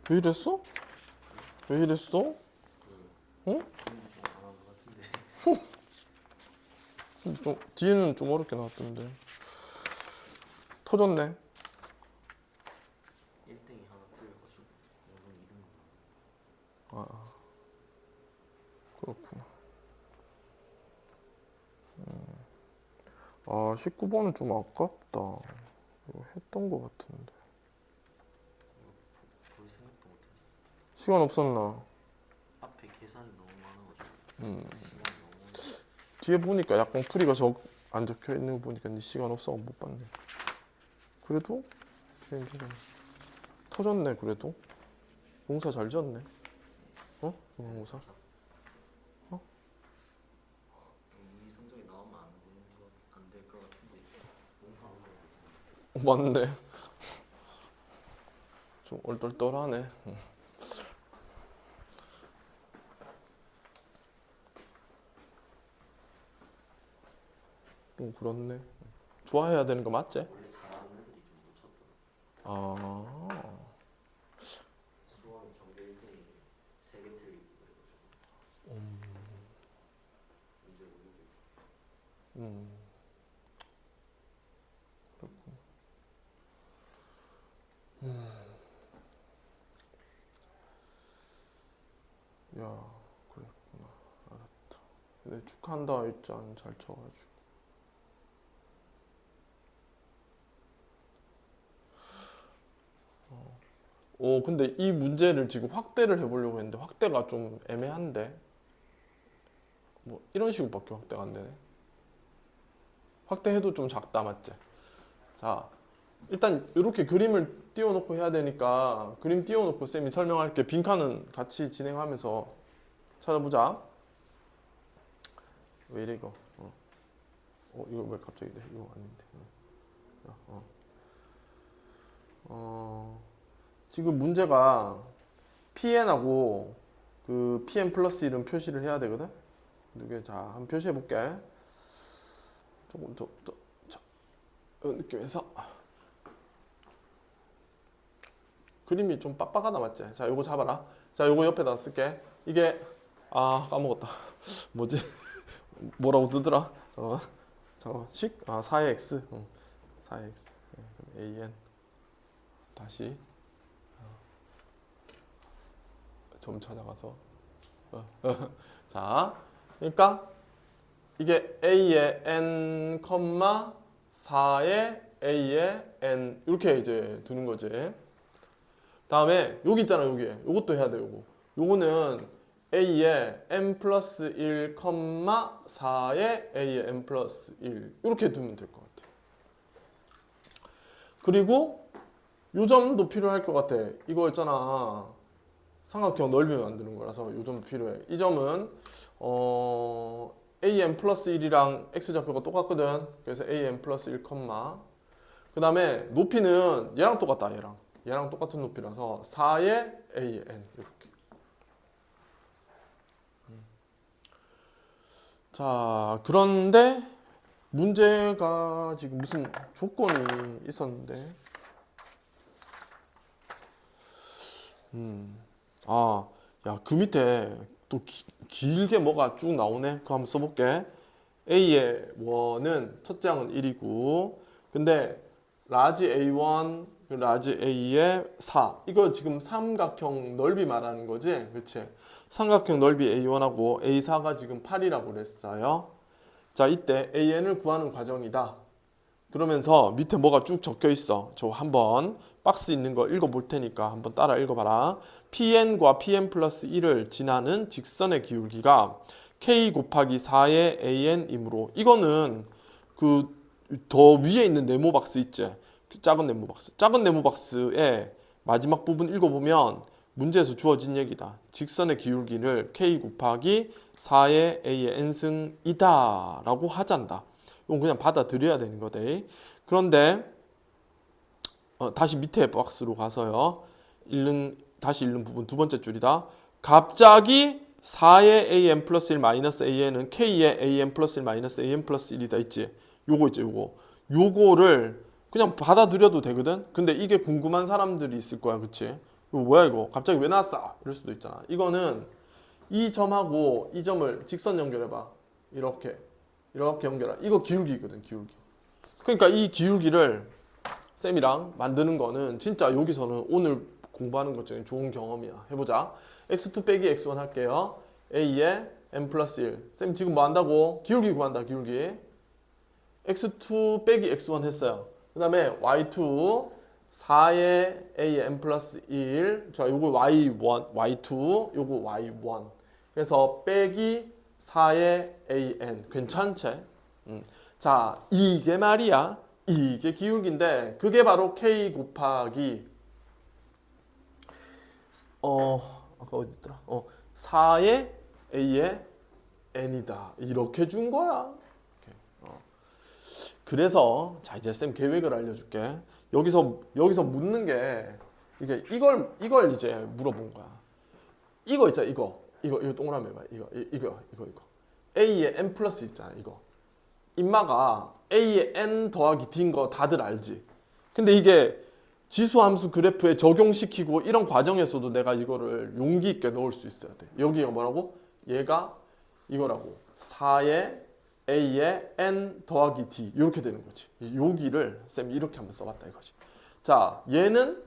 왜 이랬어? 왜 이랬어? 어? 좀안한 것 같은데. 근데 좀 뒤에는 좀 어렵게 나왔던데. 터졌네. 1등이 하나 틀려가지고 오늘 2등. 아, 그렇구나. 아, 19번은 좀 아깝다. 이거 했던 것 같은데. 볼 생각도 못했어. 시간 없었나? 앞에 계산이 너무 많아가지고 시간이 너무 뒤에 보니까 약간 풀이가 안 적혀 있는 거 보니까 네 시간 없어서 못 봤네. 그래도 비행기가 터졌네. 그래도 농사 잘 지었네. 어? 중간고사? 어? 이 성적이 나오면 안 될 것 같은데 너무 안 맞네. 좀 얼떨떨하네. 그렇네. 좋아해야 되는 거 맞지? 원래 잘하는 애들이 좀 놓쳤더라. 아, 수원이 전교 1등이 3개 틀리고 그래가지고 문제 모르고 그렇군. 야, 그랬구나. 알았다. 네, 축하한다. 일단 잘 쳐가지고. 근데 이 문제를 지금 확대를 해보려고 했는데 확대가 좀 애매한데 뭐 이런 식으로밖에 확대가 안 되네. 확대해도 좀 작다 맞지? 자 일단 이렇게 그림을 띄워놓고 해야 되니까 그림 띄워놓고 쌤이 설명할게. 빈칸은 같이 진행하면서 찾아보자. 왜 이래 이거? 이거 왜 갑자기 돼? 이거 아닌데. 지금 문제가 PN하고 그 PN 플러스 1은 표시를 해야 되거든. 이게 자 한번 표시해 볼게. 조금 더 느낌에서 그림이 좀 빡빡하다 맞지? 자 요거 잡아라. 자 요거 옆에다 쓸게. 이게 까먹었다. 뭐지? 뭐라고 뜨더라? 잠깐만. 4의 x. 4의 x. an 다시 점 찾아가서 자 그러니까 이게 a의 n, 4의 a의 n 이렇게 이제 두는 거지. 다음에 여기 있잖아. 여기 요것도 해야 돼. 요거는 a의 n 플러스 1, 4의 a의 n 플러스 1 이렇게 두면 될 것 같아. 그리고 요 점도 필요할 것 같아. 이거 있잖아. 삼각형 넓이 만드는 거라서 요 점도 필요해. 이 점은 an 플러스 1이랑 x좌표가 똑같거든. 그래서 an 플러스 1, 그 다음에 높이는 얘랑 똑같다. 얘랑 똑같은 높이라서 4의 an 이렇게. 자 그런데 문제가 지금 무슨 조건이 있었는데 야 그 밑에 또 길게 뭐가 쭉 나오네. 그거 한번 써볼게. A의 1은 첫째 항은 1이고 근데 라지 A1 라지 A의 4 이거 지금 삼각형 넓이 말하는 거지 그치? 삼각형 넓이 A1하고 A4가 지금 8이라고 그랬어요. 자 이때 AN을 구하는 과정이다. 그러면서 밑에 뭐가 쭉 적혀 있어. 저 한번 박스 있는 거 읽어 볼 테니까 한번 따라 읽어봐라. PN과 PN 플러스 1을 지나는 직선의 기울기가 K 곱하기 4의 AN이므로 이거는 그 더 위에 있는 네모 박스 있지? 그 작은 네모 박스. 작은 네모 박스의 마지막 부분 읽어보면 문제에서 주어진 얘기다. 직선의 기울기를 K 곱하기 4의 A의 n승이다 라고 하잔다. 이건 그냥 받아들여야 되는 거대. 그런데 다시 밑에 박스로 가서요. 다시 읽는 부분 두 번째 줄이다. 갑자기 4의 an 플러스 1 마이너스 an은 k의 an 플러스 1 마이너스 an 플러스 1이다 있지. 요거 있지 요거를 그냥 받아들여도 되거든. 근데 이게 궁금한 사람들이 있을 거야. 그치? 이거 뭐야 이거 갑자기 왜 나왔어? 이럴 수도 있잖아. 이거는 이 점하고 이 점을 직선 연결해봐. 이렇게 연결하. 이거 기울기거든. 기울기. 그러니까 이 기울기를 쌤이랑 만드는 거는 진짜 여기서는 오늘 공부하는 것 중에 좋은 경험이야. 해보자. x2 빼기 x1 할게요. a의 n 플러스 1. 쌤 지금 뭐 한다고? 기울기 구한다. 기울기. x2 빼기 x1 했어요. 그 다음에 y2 4의 a의 n 플러스 1. 자, 요거 y1, y2, 요거 y1. 그래서 빼기 4의 an. 괜찮지? 자, 이게 말이야. 이게 기울기인데 그게 바로 k 곱하기 아까 어디 있더라? 4의 a의 n이다. 이렇게 준 거야. 그래서 자 이제 쌤 계획을 알려줄게. 여기서 묻는 게 이게 이걸 이제 물어본 거야. 이거 있잖아. 이거 동그라미 해봐. 이거 a의 n 플러스 있잖아. 이거 인마가 a의 n 더하기 d인 거 다들 알지. 근데 이게 지수함수 그래프에 적용시키고 이런 과정에서도 내가 이거를 용기 있게 넣을 수 있어야 돼. 여기가 뭐라고? 얘가 이거라고. 4의 a의 n 더하기 d 이렇게 되는 거지. 여기를 쌤이 이렇게 한번 써봤다 이거지. 자, 얘는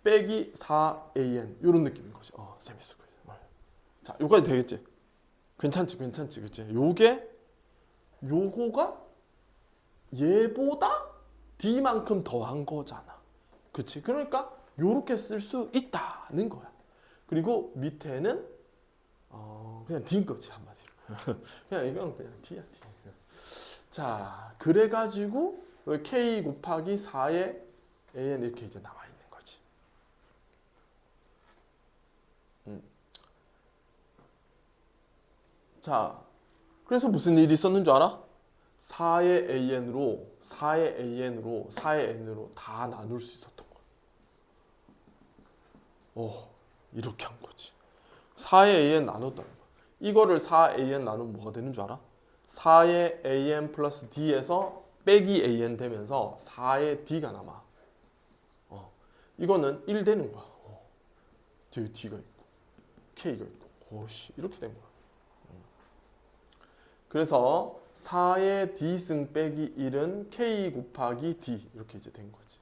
빼기 4an 이런 느낌인 거지. 쌤이 쓰고 있어. 자, 요까지 되겠지? 괜찮지, 그치? 요거가 얘보다 d만큼 더한 거잖아. 그치? 그러니까 요렇게 쓸 수 있다는 거야. 그리고 밑에는 그냥 D인 거지 한마디로. 그냥 이건 그냥 D야 D. 자, 그래가지고 K 곱하기 4의 AN 이렇게 이제 나와 있는 거지. 자, 그래서 무슨 일이 있었는 줄 알아? 4의 AN으로 4의 N으로 다 나눌 수 있었던 거야. 이렇게 한 거지. 4의 AN 나눴다는 거야. 이거를 4AN 나누면 뭐가 되는 줄 알아? 4의 AN 플러스 D에서 빼기 AN 되면서 4의 D가 남아. 이거는 1 되는 거야. 뒤에 D가 있고 K가 있고 이렇게 된 거야. 그래서 4의 D승 빼기 1은 K 곱하기 D 이렇게 이제 된 거지.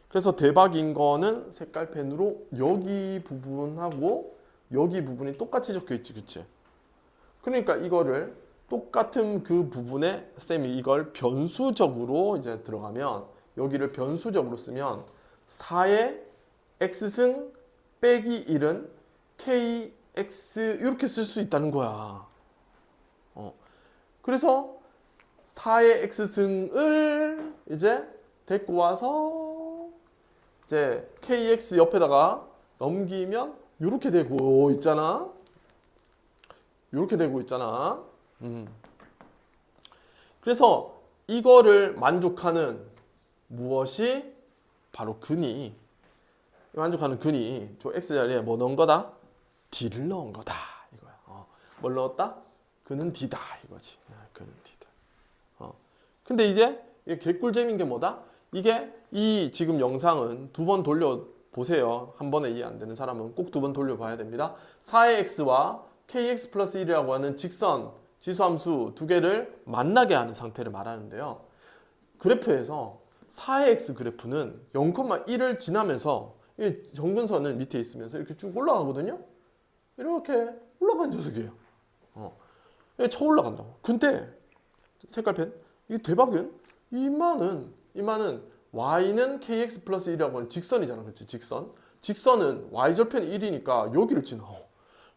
그래서 대박인 거는 색깔펜으로 여기 부분하고 여기 부분이 똑같이 적혀 있지, 그치? 그러니까 이거를 똑같은 그 부분에 쌤이 이걸 변수적으로 이제 들어가면 여기를 변수적으로 쓰면 4의 x승 빼기 1은 kx 이렇게 쓸 수 있다는 거야. 그래서 4의 x승을 이제 데리고 와서 이제 kx 옆에다가 넘기면 이렇게 되고 있잖아. 이렇게 되고 있잖아. 그래서 이거를 만족하는 무엇이 바로 근이 만족하는 근이 저 x 자리에 뭐 넣은 거다? d를 넣은 거다 이거야. 뭘 넣었다? 그는 d다 이거지. 그는 d다. 근데 이제 이게 개꿀잼인 게 뭐다? 이게 이 지금 영상은 2번 돌려 보세요. 한 번에 이해 안 되는 사람은 꼭 2번 돌려 봐야 됩니다. 4의 x와 kx 플러스 1이라고 하는 직선 지수함수 두 개를 만나게 하는 상태를 말하는데요. 그래프에서 4의 x 그래프는 0,1을 지나면서 이 정근선은 밑에 있으면서 이렇게 쭉 올라가거든요. 이렇게 올라가는 녀석이에요. 쳐 올라간다고. 근데 색깔펜 이게 대박은 이만은 y는 kx 플러스 1이라고 하는 직선이잖아. 그렇지? 직선은 y절편 1이니까 여기를 지나고.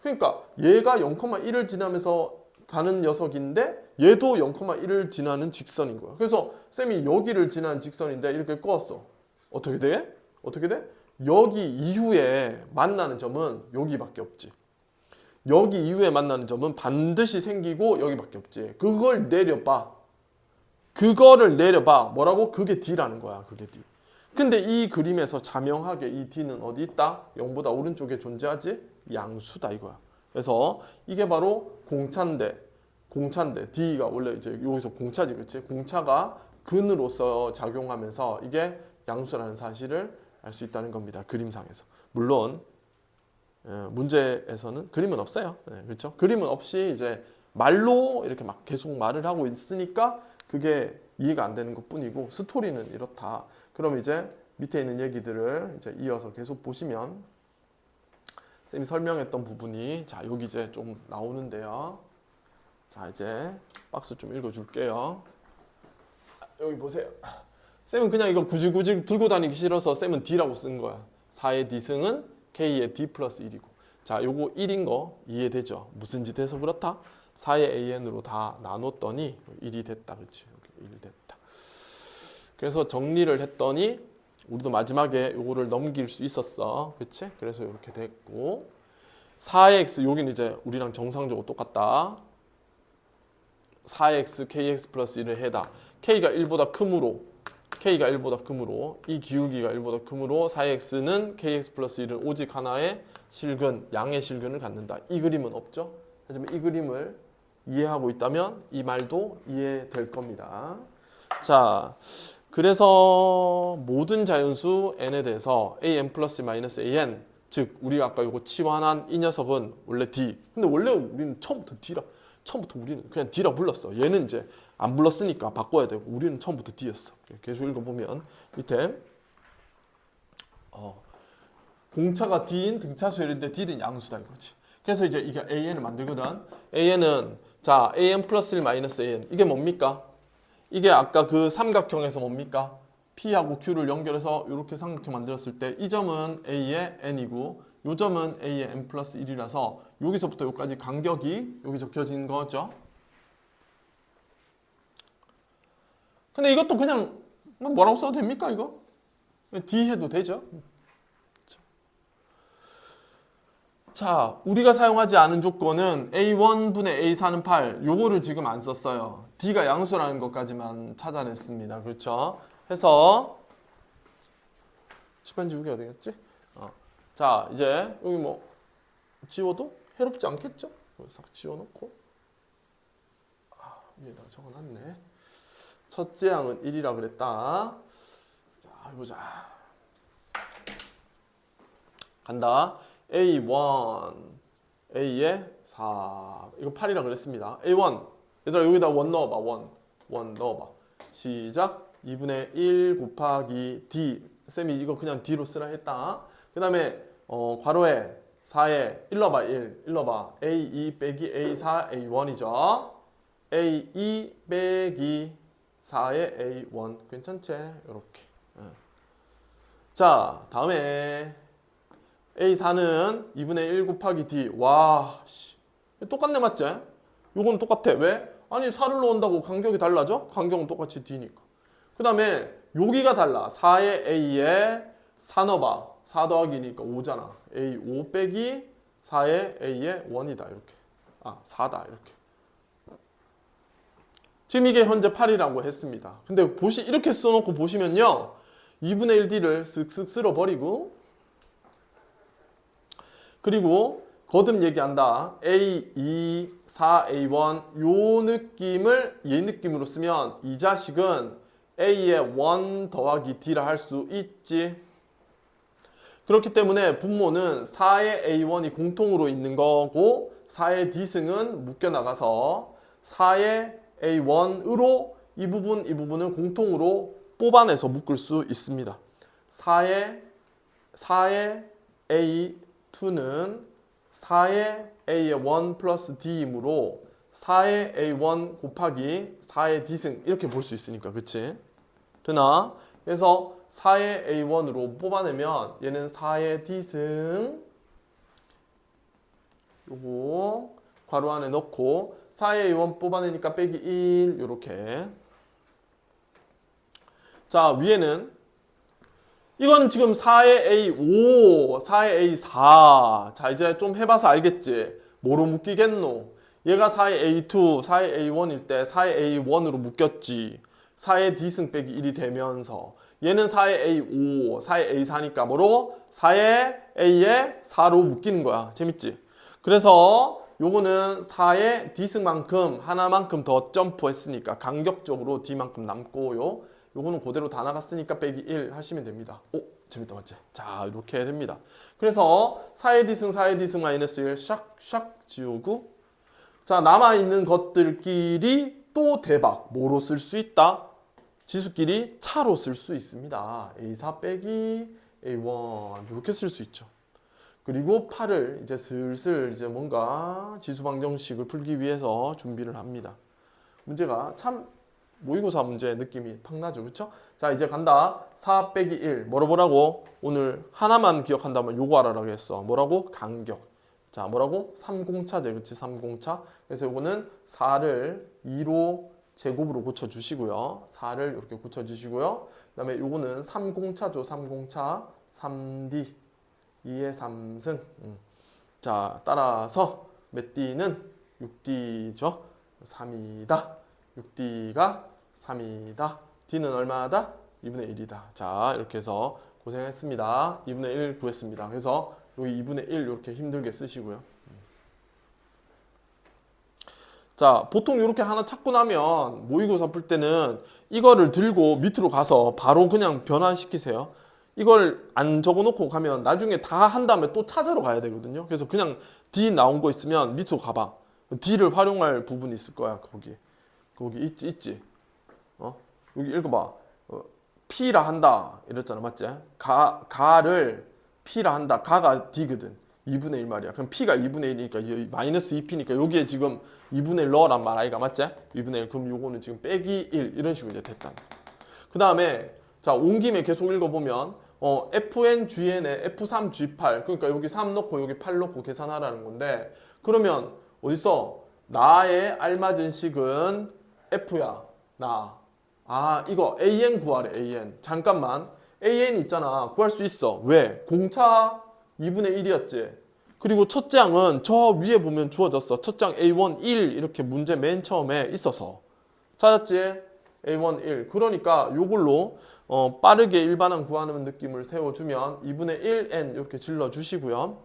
그러니까 얘가 0,1을 지나면서 가는 녀석인데 얘도 0,1을 지나는 직선인 거야. 그래서 쌤이 여기를 지나는 직선인데 이렇게 끄었어. 어떻게 돼? 여기 이후에 만나는 점은 여기밖에 없지. 여기 이후에 만나는 점은 반드시 생기고 여기밖에 없지. 그거를 내려봐. 뭐라고? 그게 D라는 거야. 그게 D. 근데 이 그림에서 자명하게 이 D는 어디 있다? 0보다 오른쪽에 존재하지? 양수다 이거야. 그래서 이게 바로 공차인데 D가 원래 이제 여기서 공차지, 그렇지? 공차가 근으로서 작용하면서 이게 양수라는 사실을 알 수 있다는 겁니다. 그림상에서. 물론 문제에서는 그림은 없어요. 그렇죠? 그림은 없이 이제 말로 이렇게 막 계속 말을 하고 있으니까 그게 이해가 안 되는 것뿐이고 스토리는 이렇다. 그럼 이제 밑에 있는 얘기들을 이제 이어서 계속 보시면 쌤이 설명했던 부분이 자 여기 이제 좀 나오는데요. 자 이제 박스 좀 읽어줄게요. 여기 보세요. 쌤은 그냥 이거 굳이 들고 다니기 싫어서 쌤은 D라고 쓴 거야. 4의 D승은 K의 D 플러스 1이고 자 요거 1인 거 이해되죠? 무슨 짓 해서 그렇다? 4의 AN으로 다 나눴더니 1이 됐다. 그렇지? 1이 됐다. 그래서 정리를 했더니 우리도 마지막에 요거를 넘길 수 있었어. 그렇지? 그래서 이렇게 됐고 4x 여기는 이제 우리랑 정상적으로 똑같다. 4x kx 플러스 1을 해다. k가 1보다 크므로 이 기울기가 1보다 크므로 4x는 kx 플러스 1은 오직 하나의 실근, 양의 실근을 갖는다. 이 그림은 없죠? 하지만 이 그림을 이해하고 있다면 이 말도 이해될 겁니다. 자, 그래서 모든 자연수 n에 대해서 an 플러스 마이너스 an 즉 우리가 아까 이거 치환한 이 녀석은 원래 D. 근데 원래 우리는 처음부터 우리는 그냥 D라 불렀어. 얘는 이제 안 불렀으니까 바꿔야 되고 우리는 처음부터 D였어. 계속 읽어보면 밑에 공차가 D인 등차수열인데 D는 양수다 이거지. 그래서 이제 이게 AN을 만들거든. AN은 자 AN 플러스 1 마이너스 AN 이게 뭡니까? 이게 아까 그 삼각형에서 뭡니까? P하고 Q를 연결해서 이렇게 삼각형 만들었을 때 이 점은 A의 n이고 이 점은 A의 n 플러스 1이라서 여기서부터 여기까지 간격이 여기 적혀진 거죠. 근데 이것도 그냥 뭐라고 써도 됩니까 이거? D 해도 되죠. 자, 우리가 사용하지 않은 조건은 A1분의 A4는 8 요거를 지금 안 썼어요. D가 양수라는 것까지만 찾아냈습니다. 그렇죠? 해서 칠판지 여기 어디겠지? 자, 이제 여기 뭐 지워도 해롭지 않겠죠? 싹 지워놓고 위에다 적어놨네. 첫째 항은 1이라 그랬다. 자, 해보자. 간다. A1 A에 4 이거 8이라 그랬습니다. A1 얘들아 여기다 1 넣어봐. 1 넣어봐. 시작. 2분의 1 곱하기 D 쌤이 이거 그냥 D로 쓰라 했다. 그 다음에 괄호에 4에 1 넣어봐. 1 넣어봐. A2 빼기 A4 A1이죠. A2 빼기 4의 A1 괜찮지? 이렇게. 자, 다음에 A4는 2분의 1 곱하기 D. 와, 씨. 똑같네, 맞지? 요건 똑같아. 왜? 아니, 4를 넣은다고 간격이 달라져? 간격은 똑같이 D니까. 그 다음에 여기가 달라. 4의 A에 4 넣어봐. 4 더하기니까 5잖아. A5 빼기 4의 A에 1이다. 이렇게. 4다. 이렇게. 지금 이게 현재 8이라고 했습니다. 근데 이렇게 써놓고 보시면요. 2분의 1D를 쓱쓱 쓸어버리고 그리고 거듭 얘기한다. A2, 4, A1 요 느낌을 얘 느낌으로 쓰면 이 자식은 A에 1 더하기 D라 할 수 있지. 그렇기 때문에 분모는 4의 A1이 공통으로 있는 거고 4의 D승은 묶여나가서 4의 A1으로 이 부분을 공통으로 뽑아내서 묶을 수 있습니다. 4의 A2는 4의 A의 1 플러스 D이므로 4의 A1 곱하기 4의 D승 이렇게 볼 수 있으니까 그치? 되나? 그래서 4의 A1으로 뽑아내면 얘는 4의 D승 요거 괄호 안에 넣고 4의 A1 뽑아내니까 빼기 1 요렇게. 자, 위에는 이거는 지금 4의 A5, 4의 A4. 자, 이제 좀 해봐서 알겠지? 뭐로 묶이겠노? 얘가 4의 A2, 4의 A1일 때 4의 A1으로 묶였지. 4의 D승 빼기 1이 되면서 얘는 4의 A5, 4의 A4니까 뭐로? 4의 A에 4로 묶이는 거야. 재밌지? 그래서 요거는 4의 D승만큼 하나만큼 더 점프했으니까 간격적으로 D만큼 남고요. 요거는 그대로 다 나갔으니까 빼기 1 하시면 됩니다. 오, 재밌다 맞지? 자, 이렇게 됩니다. 그래서 4의 D승, 4의 D승 마이너스 1 샥샥 지우고 자, 남아있는 것들끼리 또 대박. 뭐로 쓸 수 있다? 지수끼리 차로 쓸 수 있습니다. A4 빼기 A1 이렇게 쓸 수 있죠. 그리고 8을 이제 슬슬 이제 뭔가 지수 방정식을 풀기 위해서 준비를 합니다. 문제가 참 모의고사 문제 느낌이 탁 나죠. 그쵸? 자, 이제 간다. 4 빼기 1 뭐라고? 오늘 하나만 기억한다면 요거 알아라고 했어. 뭐라고? 간격. 자, 뭐라고? 3공차제. 그치? 3공차. 그래서 요거는 4를 2로 제곱으로 고쳐주시고요. 4를 이렇게 고쳐주시고요. 그 다음에 요거는 3공차죠. 3공차. 3D. 2의 3승. 자, 따라서 몇 D는 6D죠. 3이다. 6D가 3이다. D는 얼마다? 2분의 1이다. 자, 이렇게 해서 고생했습니다. 2분의 1 구했습니다. 그래서 여기 2분의 1 이렇게 힘들게 쓰시고요. 자, 보통 이렇게 하나 찾고 나면 모의고사 풀 때는 이거를 들고 밑으로 가서 바로 그냥 변환시키세요. 이걸 안 적어놓고 가면 나중에 다 한 다음에 또 찾으러 가야 되거든요. 그래서 그냥 D 나온 거 있으면 밑으로 가봐. D를 활용할 부분이 있을 거야. 거기 있지. 여기 읽어봐. P라 한다 이랬잖아, 맞지? 가를 P라 한다. 가가 D거든. 2분의 1 말이야. 그럼 P가 2분의 1이니까 마이너스 2P니까 여기에 지금 2분의 1 넣어란 말 아이가, 맞지? 2분의 1 그럼 요거는 지금 빼기 1 이런 식으로 이제 됐다. 그 다음에 자, 온 김에 계속 읽어보면 fn, gn에 f3, g8 그러니까 여기 3 넣고 여기 8 넣고 계산하라는 건데 그러면 어딨어? 나의 알맞은 식은 f야. 나. 아, 이거 an 구하래. an. 잠깐만. an 있잖아. 구할 수 있어. 왜? 공차 2분의 1이었지. 그리고 첫째 항은 저 위에 보면 주어졌어. 첫째 항 A1 1 이렇게 문제 맨 처음에 있어서. 찾았지? A1 1. 그러니까 요걸로 빠르게 일반항 구하는 느낌을 세워주면 2분의 1n 이렇게 질러주시고요.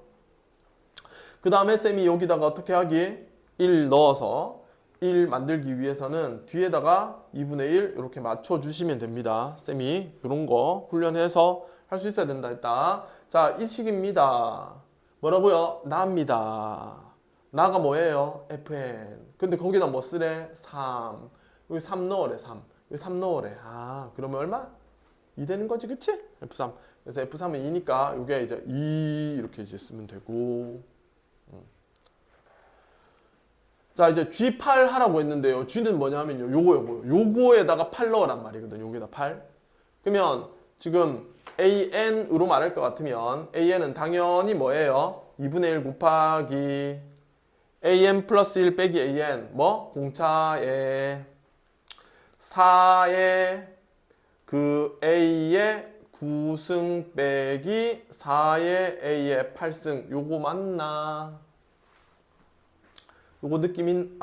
그 다음에 쌤이 여기다가 어떻게 하기? 1 넣어서 1 만들기 위해서는 뒤에다가 2분의 1 이렇게 맞춰주시면 됩니다. 쌤이 이런 거 훈련해서 할 수 있어야 된다 했다. 자, 이 식입니다. 뭐라고요? 나입니다. 나가 뭐예요? fn. 근데 거기다 뭐 쓰래? 3. 여기 3 넣으래. 3. 여기 3 넣으래. 아, 그러면 얼마? 2 되는 거지, 그치? F3. 그래서 F3은 2니까 이게 이제 2 이렇게 이제 쓰면 되고. 자, 이제 G8 하라고 했는데요. G는 뭐냐면요. 요거에다가 8 넣으란 말이거든요. 여기다 8. 그러면 지금 AN으로 말할 것 같으면 AN은 당연히 뭐예요? 2분의 1 곱하기 AN 플러스 1 빼기 AN. 뭐? 공차에 4의 그 A의 9승 빼기 4의 A의 8승. 요거 맞나? 요거 느낌인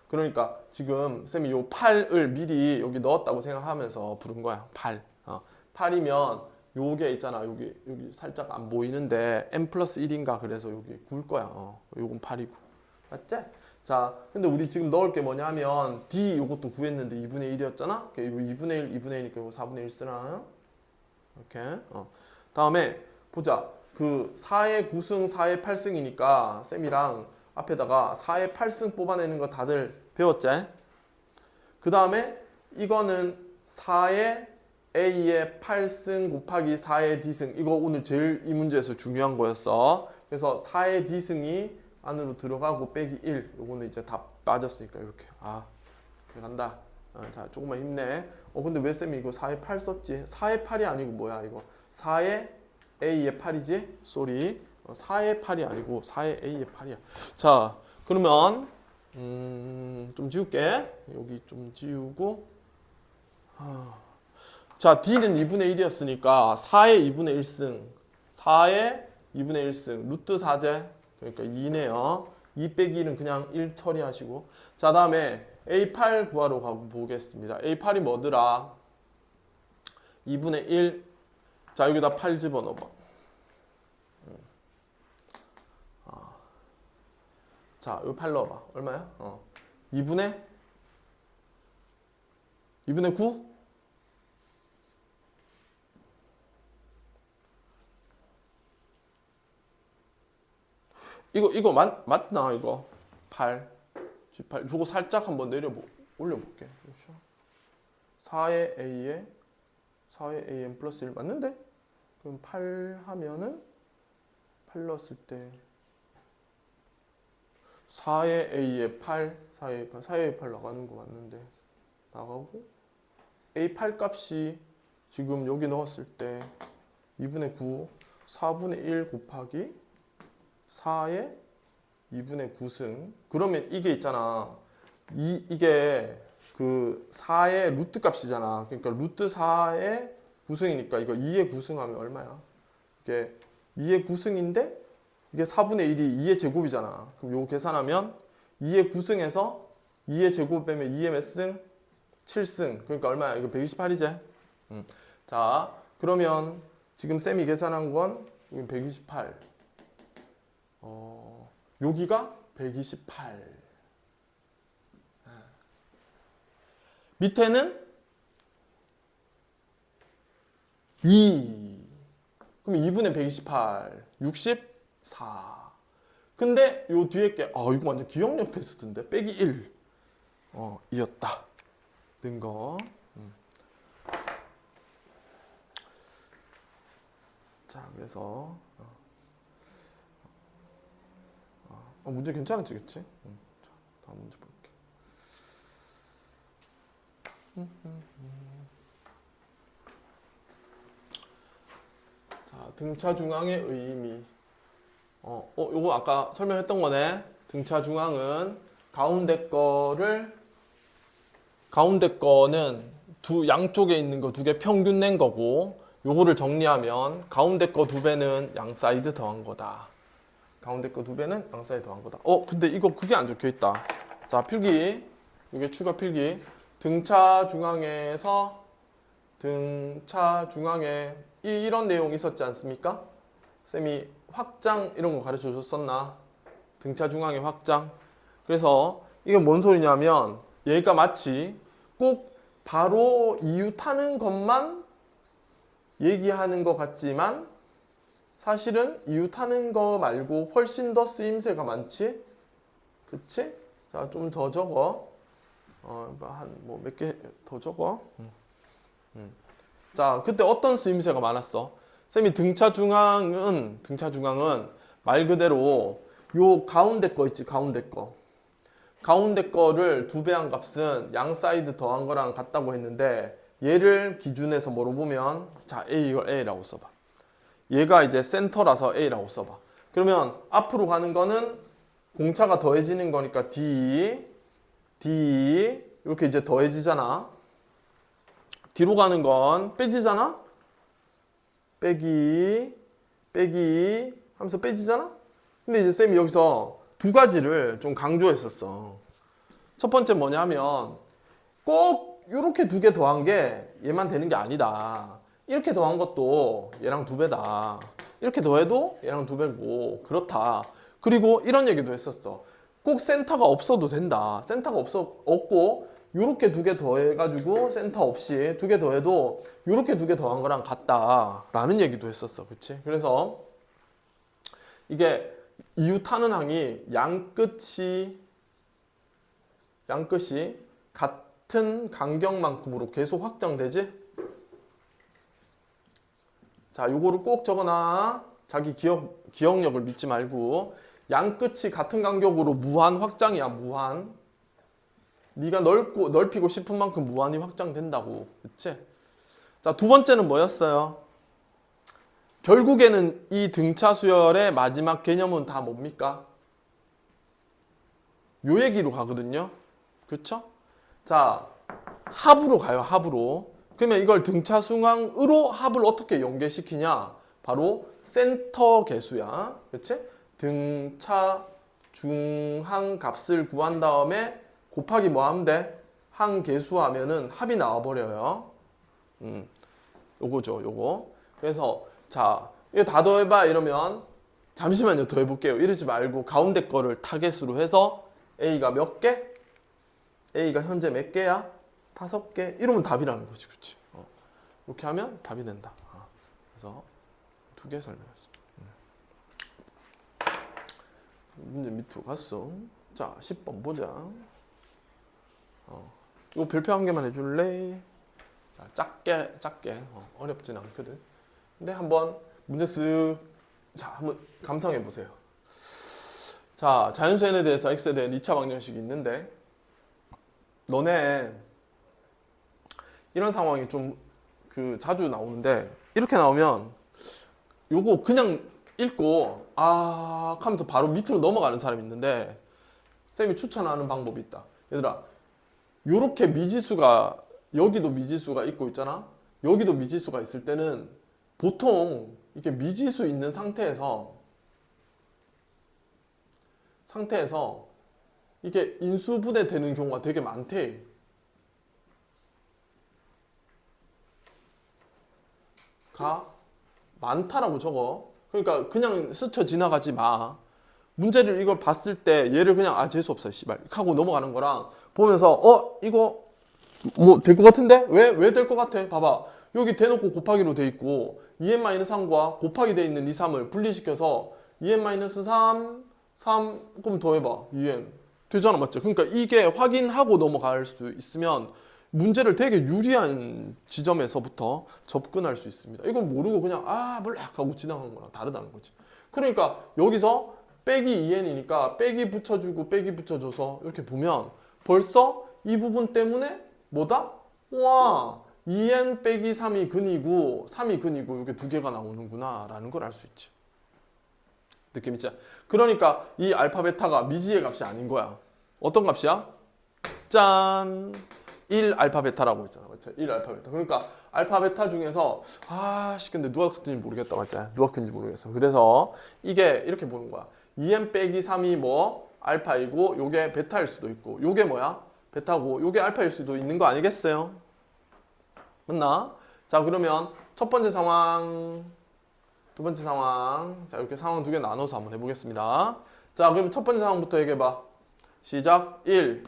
그러니까 지금 쌤이 요 8을 미리 여기 넣었다고 생각하면서 부른 거야. 8. 8이면 요게 있잖아. 여기 살짝 안 보이는데 n 플러스 1인가 그래서 여기 굴 거야. 요건 8이고. 맞지? 자, 근데 우리 지금 넣을 게 뭐냐면 D 요것도 구했는데 2분의 1이었잖아? 이거 2분의 1, 2분의 1이니까 이거 4분의 1 쓰나? 이렇게. 다음에 보자. 그 4의 9승, 4의 8승이니까 쌤이랑 앞에다가 4의 8승 뽑아내는 거 다들 배웠지? 그 다음에 이거는 4의 A의 8승 곱하기 4의 D승. 이거 오늘 제일 이 문제에서 중요한 거였어. 그래서 4의 D승이 안으로 들어가고 빼기 1. 요거는 이제 다 빠졌으니까 이렇게. 이렇게 간다. 자, 조금만 힘내. 근데 왜 쌤이 이거 4의 8 썼지? 4의 8이 아니고 뭐야 이거? 4의 A의 8이지? 쏘리. 4의 8이 아니고 4의 A의 8이야. 자, 그러면 좀 지울게. 여기 좀 지우고. 자, D는 2분의 1이었으니까 4의 2분의 1승. 4의 2분의 1승. 루트 4제. 그러니까 2네요. 2 빼기 1은 그냥 1 처리하시고. 자, 다음에 A8 구하러 가보겠습니다. A8이 뭐더라? 2분의 1. 자, 여기다 8 집어넣어봐. 자, 여기 8 넣어봐. 얼마야? 2분의 9? 이거 맞나 이거? 8 G8 저거 살짝 한번 올려볼게. 4의 An 플러스 1 맞는데? 그럼 8 하면은 8 넣었을 때 4의 A에 8, 4의 8 나가는 거 맞는데 나가고 A8 값이 지금 여기 넣었을 때 2분의 9, 4분의 1 곱하기 4의 2분의 9승. 그러면 이게 있잖아. 이게 그 4의 루트 값이잖아. 그러니까 루트 4의 9승이니까 이거 2의 9승하면 얼마야? 이게 2의 9승인데 이게 4분의 1이 2의 제곱이잖아. 그럼 요거 계산하면 2의 9승에서 2의 제곱 빼면 2의 몇 승? 7승. 그러니까 얼마야? 이거 128이지? 자, 그러면 지금 쌤이 계산한 건 여기 128. 여기가 128. 밑에는 2. 그럼 2분의 128. 64. 근데 요 뒤에 게 이거 완전 기억력 테스트인데 빼기 1. 이었다. 는 거. 자, 그래서 문제 괜찮았지, 그치? 자, 다음 문제 볼게. 등차 중앙의 의미. 요거 아까 설명했던 거네. 등차 중앙은 가운데 거는 양쪽에 있는 거 두 개 평균 낸 거고, 요거를 정리하면 가운데 거 2배는 양 사이드 더한 거다. 가운데 거 2배는 양 사이드 더한 거다. 근데 이거 그게 안 적혀 있다. 자, 필기. 이게 추가 필기. 등차 중앙에 이런 내용 있었지 않습니까? 쌤이 확장 이런 거 가르쳐 줬었나? 등차 중앙의 확장. 그래서 이게 뭔 소리냐면 얘가 마치 꼭 바로 이유 타는 것만 얘기하는 것 같지만 사실은 이유 타는 거 말고 훨씬 더 쓰임새가 많지? 그치? 자, 좀 더 적어. 몇 개 더 적어. 자, 그때 어떤 쓰임새가 많았어? 쌤이 등차 중앙은 말 그대로 요 가운데 거 있지, 가운데 거. 가운데 거를 2배한 값은 양 사이드 더한 거랑 같다고 했는데 얘를 기준해서 뭐로 보면 자, 이걸 A라고 써봐. 얘가 이제 센터라서 A라고 써봐. 그러면 앞으로 가는 거는 공차가 더해지는 거니까 D 이렇게 이제 더해지잖아. 뒤로 가는 건 빼지잖아. 빼기 하면서 빼지잖아. 근데 이제 쌤이 여기서 2가지를 좀 강조했었어. 첫 번째 뭐냐면 꼭 이렇게 2개 더한 게 얘만 되는 게 아니다. 이렇게 더한 것도 얘랑 2배다. 이렇게 더해도 얘랑 2배고 그렇다. 그리고 이런 얘기도 했었어. 꼭 센터가 없어도 된다. 센터가 없고 요렇게 2개 더해가지고 센터 없이 2개 더해도 요렇게 2개 더한 거랑 같다라는 얘기도 했었어. 그치? 그래서 이게 이유 타는 항이 양끝이 같은 간격만큼으로 계속 확장되지? 자, 요거를 꼭 적어놔. 자기 기억력을 믿지 말고. 양끝이 같은 간격으로 무한 확장이야, 무한. 네가 넓히고 싶은 만큼 무한히 확장된다고. 그치? 자, 2번째는 뭐였어요? 결국에는 이 등차 수열의 마지막 개념은 다 뭡니까? 요 얘기로 가거든요. 그쵸? 자, 합으로 가요, 합으로. 그러면 이걸 등차 중앙으로 합을 어떻게 연계시키냐? 바로 센터 개수야. 그치? 등차 중항 값을 구한 다음에 곱하기 뭐 하면 돼? 항 개수 하면은 합이 나와버려요. 요거죠, 요거. 그래서 자, 이거 다 더해봐 이러면 잠시만요, 더해볼게요. 이러지 말고 가운데 거를 타겟으로 해서 A가 몇 개? A가 현재 몇 개야? 5개? 이러면 답이라는 거지, 그렇지? 이렇게 하면 답이 된다. 그래서 2개 설명했습니다. 문제 밑으로 갔어. 자, 10번 보자. 이거 별표 한 개만 해줄래? 자, 작게. 어렵진 않거든. 근데 한번 문제 자, 한번 감상해 보세요. 자, 자연수 n에 대해서 x에 대한 2차 방정식이 있는데 너네 이런 상황이 좀 자주 나오는데 이렇게 나오면 요거 그냥 읽고 하면서 바로 밑으로 넘어가는 사람이 있는데 쌤이 추천하는 방법이 있다. 얘들아, 요렇게 미지수가 여기도 미지수가 있고 있잖아. 여기도 미지수가 있을 때는 보통 이렇게 미지수 있는 상태에서 이게 인수분해 되는 경우가 되게 많대. 많다라고 적어. 그러니까 그냥 스쳐 지나가지 마. 문제를 이걸 봤을 때 얘를 그냥 재수없어 씨발 하고 넘어가는 거랑 보면서 이거 뭐 될 것 같은데? 왜 될 것 같아? 봐봐. 여기 대놓고 곱하기로 돼 있고 2n-3과 곱하기 돼 있는 2, 3을 분리시켜서 2n-3 그럼 더해봐. 2n 되잖아, 맞죠? 그러니까 이게 확인하고 넘어갈 수 있으면 문제를 되게 유리한 지점에서부터 접근할 수 있습니다. 이건 모르고 그냥 몰라 하고 지나간 거랑 다르다는 거지. 그러니까 여기서 빼기 2n이니까 빼기 붙여주고 빼기 붙여줘서 이렇게 보면 벌써 이 부분 때문에 뭐다? 와, 2n 빼기 3이 근이고 3이 근이고 이게 두 개가 나오는구나 라는 걸 알 수 있지. 느낌 있지? 그러니까 이 알파 베타가 미지의 값이 아닌 거야. 어떤 값이야? 짠! 1 알파 베타라고 했잖아. 맞죠? 1 알파 베타. 그러니까 알파 베타 중에서 근데 누가 큰지 모르겠다. 맞지? 누가 큰지 모르겠어. 그래서 이게 이렇게 보는 거야. 2n 빼기 3이 뭐 알파이고 요게 베타일 수도 있고 요게 뭐야? 베타고 요게 알파일 수도 있는 거 아니겠어요? 맞나? 자, 그러면 첫 번째 상황, 두 번째 상황. 자, 이렇게 상황 두 개 나눠서 한번 해보겠습니다. 자, 그럼 첫 번째 상황부터 얘기해봐. 시작. 1.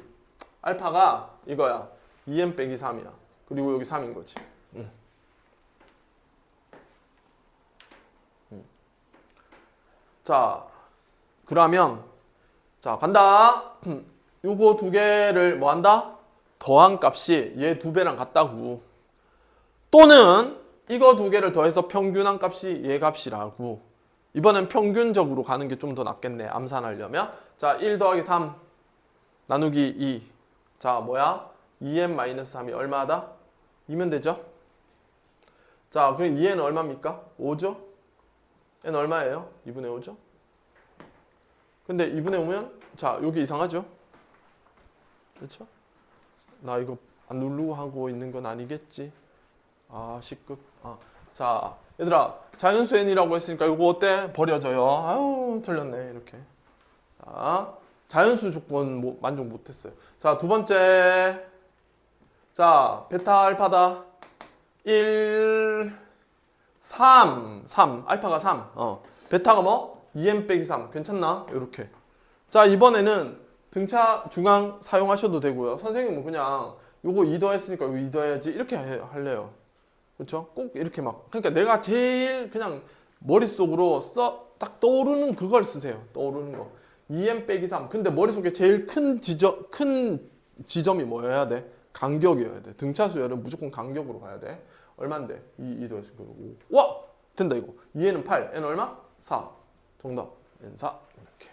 알파가 이거야. 2n 빼기 3이야. 그리고 여기 3인 거지. 자, 그러면 자, 간다. 요거 두 개를 뭐 한다? 더한 값이 얘 두 배랑 같다고. 또는 이거 두 개를 더해서 평균한 값이 얘 값이라고. 이번엔 평균적으로 가는 게 좀 더 낫겠네. 암산하려면. 자, 1 더하기 3 나누기 2. 자, 뭐야? 2n-3이 얼마다? 2면 되죠? 자, 그럼 2n은 얼마입니까? 5죠? n 얼마예요? 2분의 5죠? 근데 2분의 5면 자, 여기 이상하죠? 그렇죠? 나 이거 안 누르고 하고 있는 건 아니겠지? C급. 자, 얘들아, 자연수 n이라고 했으니까 이거 어때? 버려져요. 아유, 틀렸네. 이렇게. 자, 자연수 조건 만족 못했어요. 자, 두 번째. 자, 베타 알파다. 1, 3. 알파가 3. 베타가 뭐? 2n 빼기 3. 괜찮나? 이렇게. 자, 이번에는 등차 중앙 사용하셔도 되고요. 선생님은 그냥 요거 2 더했으니까 이거 2 더해야지. 이렇게 할래요. 그렇죠? 꼭 이렇게 막. 그러니까 내가 제일 그냥 머릿속으로 딱 떠오르는 그걸 쓰세요. 떠오르는 거. 2n 빼기 3. 근데 머릿속에 제일 큰 지점이 뭐여야 돼? 간격이어야 돼. 등차 수열은 무조건 간격으로 가야 돼. 얼만데? 2 더했으니까 5. 와! 된다 이거. 2n은 8. n 얼마? 4. 정답. n 4. 이렇게.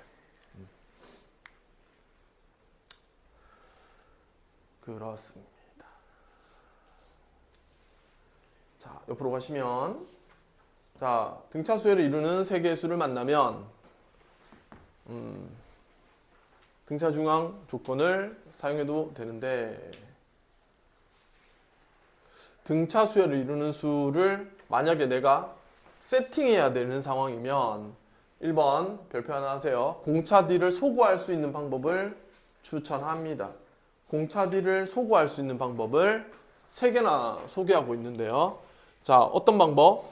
그렇습니다. 자, 옆으로 가시면 자, 등차 수열을 이루는 세 개의 수를 만나면 등차 중앙 조건을 사용해도 되는데 등차 수열을 이루는 수를 만약에 내가 세팅해야 되는 상황이면 1번 별표 하나 하세요. 공차 D를 소구할 수 있는 방법을 추천합니다. 공차 D를 소구할 수 있는 방법을 3개나 소개하고 있는데요. 자, 어떤 방법?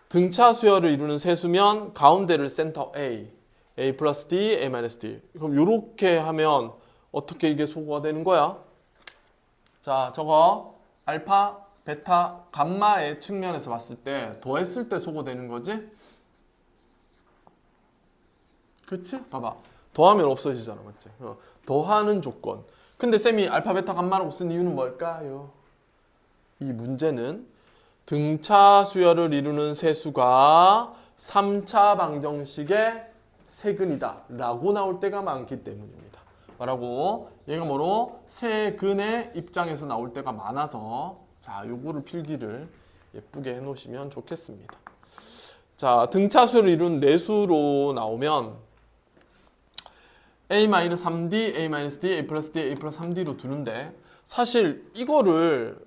등차 수열을 이루는 세수면 가운데를 센터 A 플러스 D, A 마이너스 D. 그럼 이렇게 하면 어떻게 이게 소구가 되는 거야? 자, 저거 알파, 베타, 감마의 측면에서 봤을 때 더했을 때 소구되는 거지? 그치? 봐봐. 더하면 없어지잖아, 맞지? 더하는 조건. 근데 쌤이 알파, 베타, 감마라고 쓴 이유는 뭘까요? 이 문제는 등차 수열을 이루는 세수가 3차 방정식의 세근이다 라고 나올 때가 많기 때문입니다. 뭐라고? 얘가 뭐로? 세근의 입장에서 나올 때가 많아서 자, 요거를 필기를 예쁘게 해놓으시면 좋겠습니다. 자, 등차 수열을 이룬 내수로 나오면 A-3D, A-D, A 플러스 D, A 플러스 3D로 두는데 사실 이거를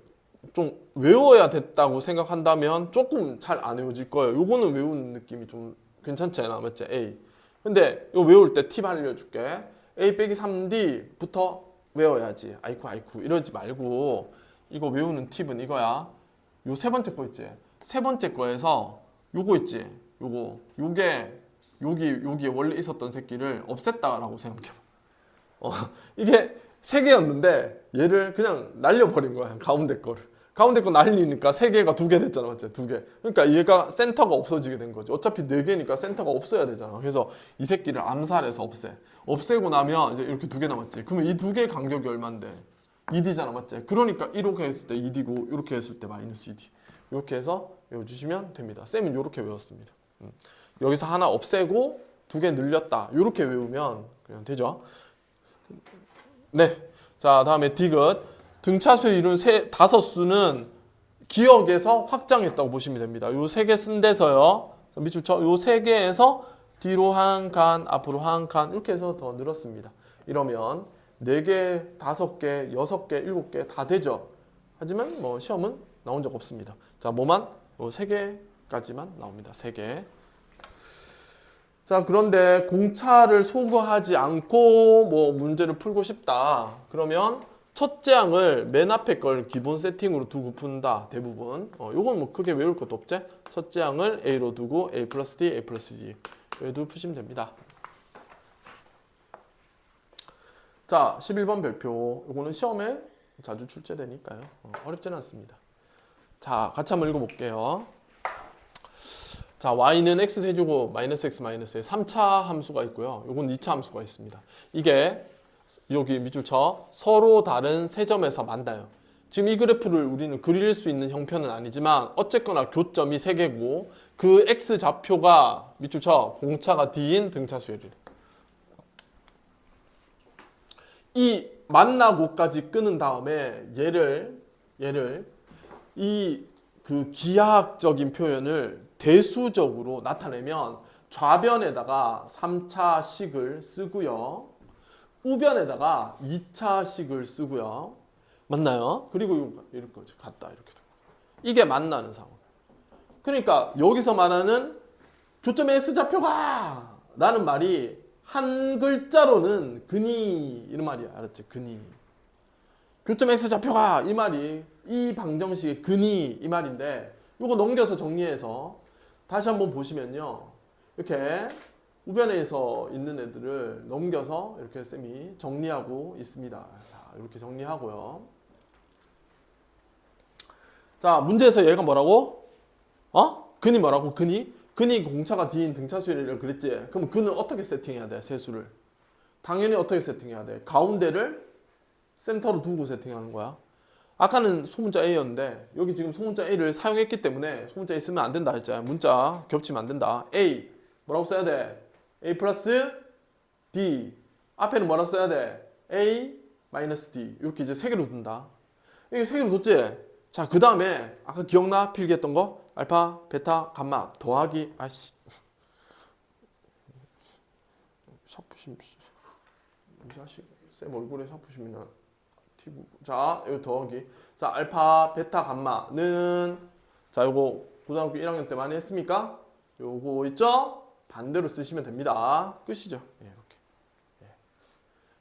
좀 외워야 됐다고 생각한다면 조금 잘 안 외워질 거예요. 요거는 외우는 느낌이 좀 괜찮지 않아? 맞지? A. 근데 이거 외울 때 팁 알려줄게. A 빼기 3D부터 외워야지. 아이쿠 이러지 말고 이거 외우는 팁은 이거야. 요 세 번째 거 있지? 세 번째 거에서 요거 있지? 요게 여기에 원래 있었던 새끼를 없앴다라고 생각해봐. 이게 3개였는데 얘를 그냥 날려버린 거야. 가운데 거를. 가운데 거 날리니까 3개가 2개 됐잖아. 맞지? 2개. 그러니까 얘가 센터가 없어지게 된 거지. 어차피 4개니까 센터가 없어야 되잖아. 그래서 이 새끼를 암살해서 없애고 나면 이제 이렇게 2개 남았지. 그러면 이 2개의 간격이 얼만데? 2D잖아. 맞지? 그러니까 이렇게 했을 때 2D고 이렇게 했을 때 마이너스 2D. 이렇게 해서 외워주시면 됩니다. 쌤은 이렇게 외웠습니다. 여기서 하나 없애고 2개 늘렸다. 이렇게 외우면 그냥 되죠. 네. 자, 다음에 디귿. 등차수를 이룬 5수는 기억에서 확장했다고 보시면 됩니다. 요 세 개 쓴 데서요. 밑줄 쳐. 요 세 개에서 뒤로 한 칸, 앞으로 한 칸 이렇게 해서 더 늘었습니다. 이러면 4개, 5개, 6개, 7개 다 되죠. 하지만 뭐 시험은 나온 적 없습니다. 자, 뭐만? 요 3개까지만 나옵니다. 3개. 자, 그런데 공차를 소거하지 않고 뭐 문제를 풀고 싶다. 그러면 첫째 항을 맨 앞에 걸 기본 세팅으로 두고 푼다. 대부분. 요건 뭐 크게 외울 것도 없지? 첫째 항을 A로 두고 A 플러스 D, A 플러스 G. 여기도 푸시면 됩니다. 자, 11번 별표. 요거는 시험에 자주 출제되니까요. 어렵지는 않습니다. 자, 같이 한번 읽어볼게요. 자, y는 x 세주고 마이너스 x 마이너스에 3차 함수가 있고요. 요건 2차 함수가 있습니다. 이게 여기 밑줄 쳐 서로 다른 세 점에서 만나요. 지금 이 그래프를 우리는 그릴 수 있는 형편은 아니지만 어쨌거나 교점이 3개고 그 x 좌표가 밑줄 쳐 공차가 d인 등차수열이래. 이 만나고까지 끊은 다음에 얘를 이 그 기하학적인 표현을 대수적으로 나타내면 좌변에다가 3차식을 쓰고요. 우변에다가 2차식을 쓰고요. 맞나요? 그리고 이렇게 같다 이렇게. 이게 만나는 상황. 그러니까 여기서 말하는 교점의 S좌표가 라는 말이 한 글자로는 근이 이런 말이야. 알았지? 근이. 교점 X좌표가 이 말이 이 방정식의 근이 이 말인데 이거 넘겨서 정리해서 다시 한번 보시면요. 이렇게 우변에서 있는 애들을 넘겨서 이렇게 쌤이 정리하고 있습니다. 자, 이렇게 정리하고요. 자, 문제에서 얘가 뭐라고? 근이 뭐라고? 근이 공차가 D인 등차수열이라고 그랬지? 그럼 근을 어떻게 세팅해야 돼? 세수를. 당연히 어떻게 세팅해야 돼? 가운데를 센터로 두고 세팅하는 거야. 아까는 소문자 A였는데 여기 지금 소문자 A를 사용했기 때문에 소문자 A 쓰면 안 된다 했잖아요. 문자 겹치면 안 된다. A 뭐라고 써야 돼? A 플러스 D. 앞에는 뭐라고 써야 돼? A 마이너스 D. 이렇게 이제 3개로 둔다. 이게 3개로 뒀지? 자, 그 다음에 아까 기억나? 필기했던 거? 알파, 베타, 감마 더하기 아씨 샤프심 이 자식 쌤 얼굴에 샤프심이나 튀고. 자, 이거 더하기. 자, 알파, 베타, 감마는 자, 요거 고등학교 1학년 때 많이 했습니까? 요거 있죠? 반대로 쓰시면 됩니다. 끝이죠. 예, 이렇게. 예.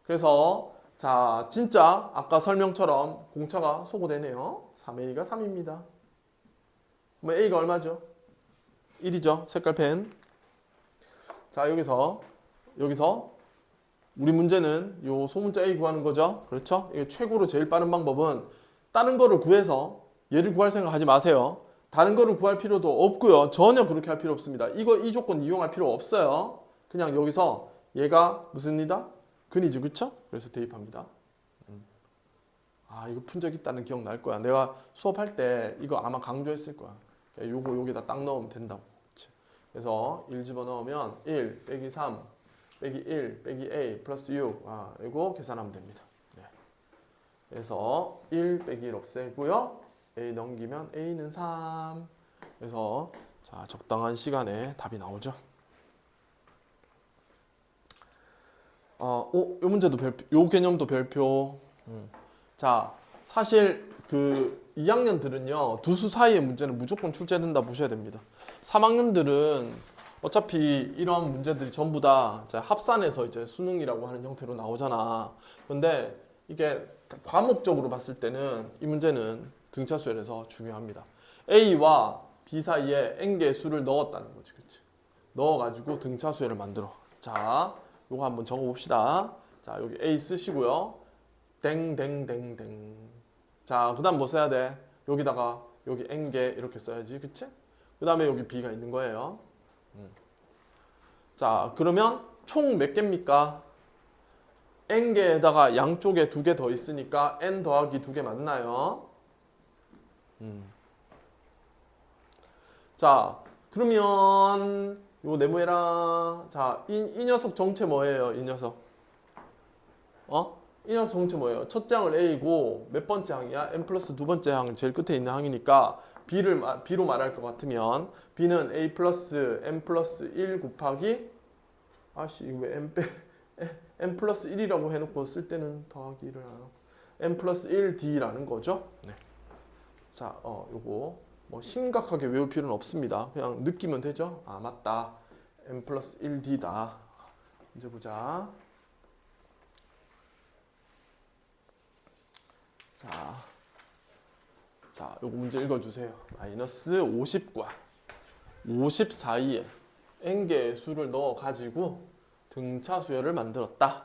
그래서 자, 진짜 아까 설명처럼 공차가 소거되네요. 3A가 3입니다. 뭐 A가 얼마죠? 1이죠. 색깔 펜. 자, 여기서 우리 문제는 요 소문자 A 구하는 거죠. 그렇죠? 이게 최고로 제일 빠른 방법은 다른 거를 구해서 얘를 구할 생각 하지 마세요. 다른 거를 구할 필요도 없고요. 전혀 그렇게 할 필요 없습니다. 이 조건 이용할 필요 없어요. 그냥 여기서 얘가 무슨 이다? 근이지, 그쵸? 그래서 대입합니다. 아, 이거 푼 적 있다는 기억 날 거야. 내가 수업할 때 이거 아마 강조했을 거야. 요거 여기다 딱 넣으면 된다고. 그치? 그래서 1 집어넣으면 1 빼기 3 빼기 1 빼기 A 플러스 6. 아, 이거 계산하면 됩니다. 네. 그래서 1 빼기 1 없애고요. A 넘기면 A는 3. 그래서 자, 적당한 시간에 답이 나오죠. 요 문제도 별표, 요 개념도 별표. 자, 사실 그 2학년들은요, 두 수 사이의 문제는 무조건 출제된다 보셔야 됩니다. 3학년들은 어차피 이런 문제들이 전부 다 합산해서 이제 수능이라고 하는 형태로 나오잖아. 근데 이게 과목적으로 봤을 때는 이 문제는 등차수열에서 중요합니다. A와 B 사이에 n개의 수를 넣었다는 거지, 그치? 넣어가지고 등차수열을 만들어. 자, 요거 한번 적어봅시다. 자, 여기 A 쓰시고요. 땡땡땡땡. 자, 그 다음 뭐 써야 돼? 여기다가 여기 n개 이렇게 써야지, 그치? 그 다음에 여기 B가 있는 거예요. 자, 그러면 총 몇 개입니까? n개에다가 양쪽에 2개 더 있으니까 n 더하기 2개 맞나요? 자, 그러면 요 네모해라. 자, 이 녀석 정체 뭐예요? 이 녀석. 이 녀석 정체 뭐예요? 첫째 항을 A고 몇 번째 항이야? n 플러스 두 번째 항 제일 끝에 있는 항이니까 B로 말할 것 같으면 B는 A 플러스 n 플러스 1 곱하기 아씨 이거 왜 n 플러스 1이라고 해놓고 쓸 때는 더하기를 안 하고 n 플러스 1D라는 거죠. 네. 자, 요거 뭐 심각하게 외울 필요는 없습니다. 그냥 느끼면 되죠. 아 맞다. n 플러스 1D다. 이제 보자. 자, 요거 문제 읽어주세요. 마이너스 50과 50 사이에 n개의 수를 넣어가지고 등차 수열을 만들었다.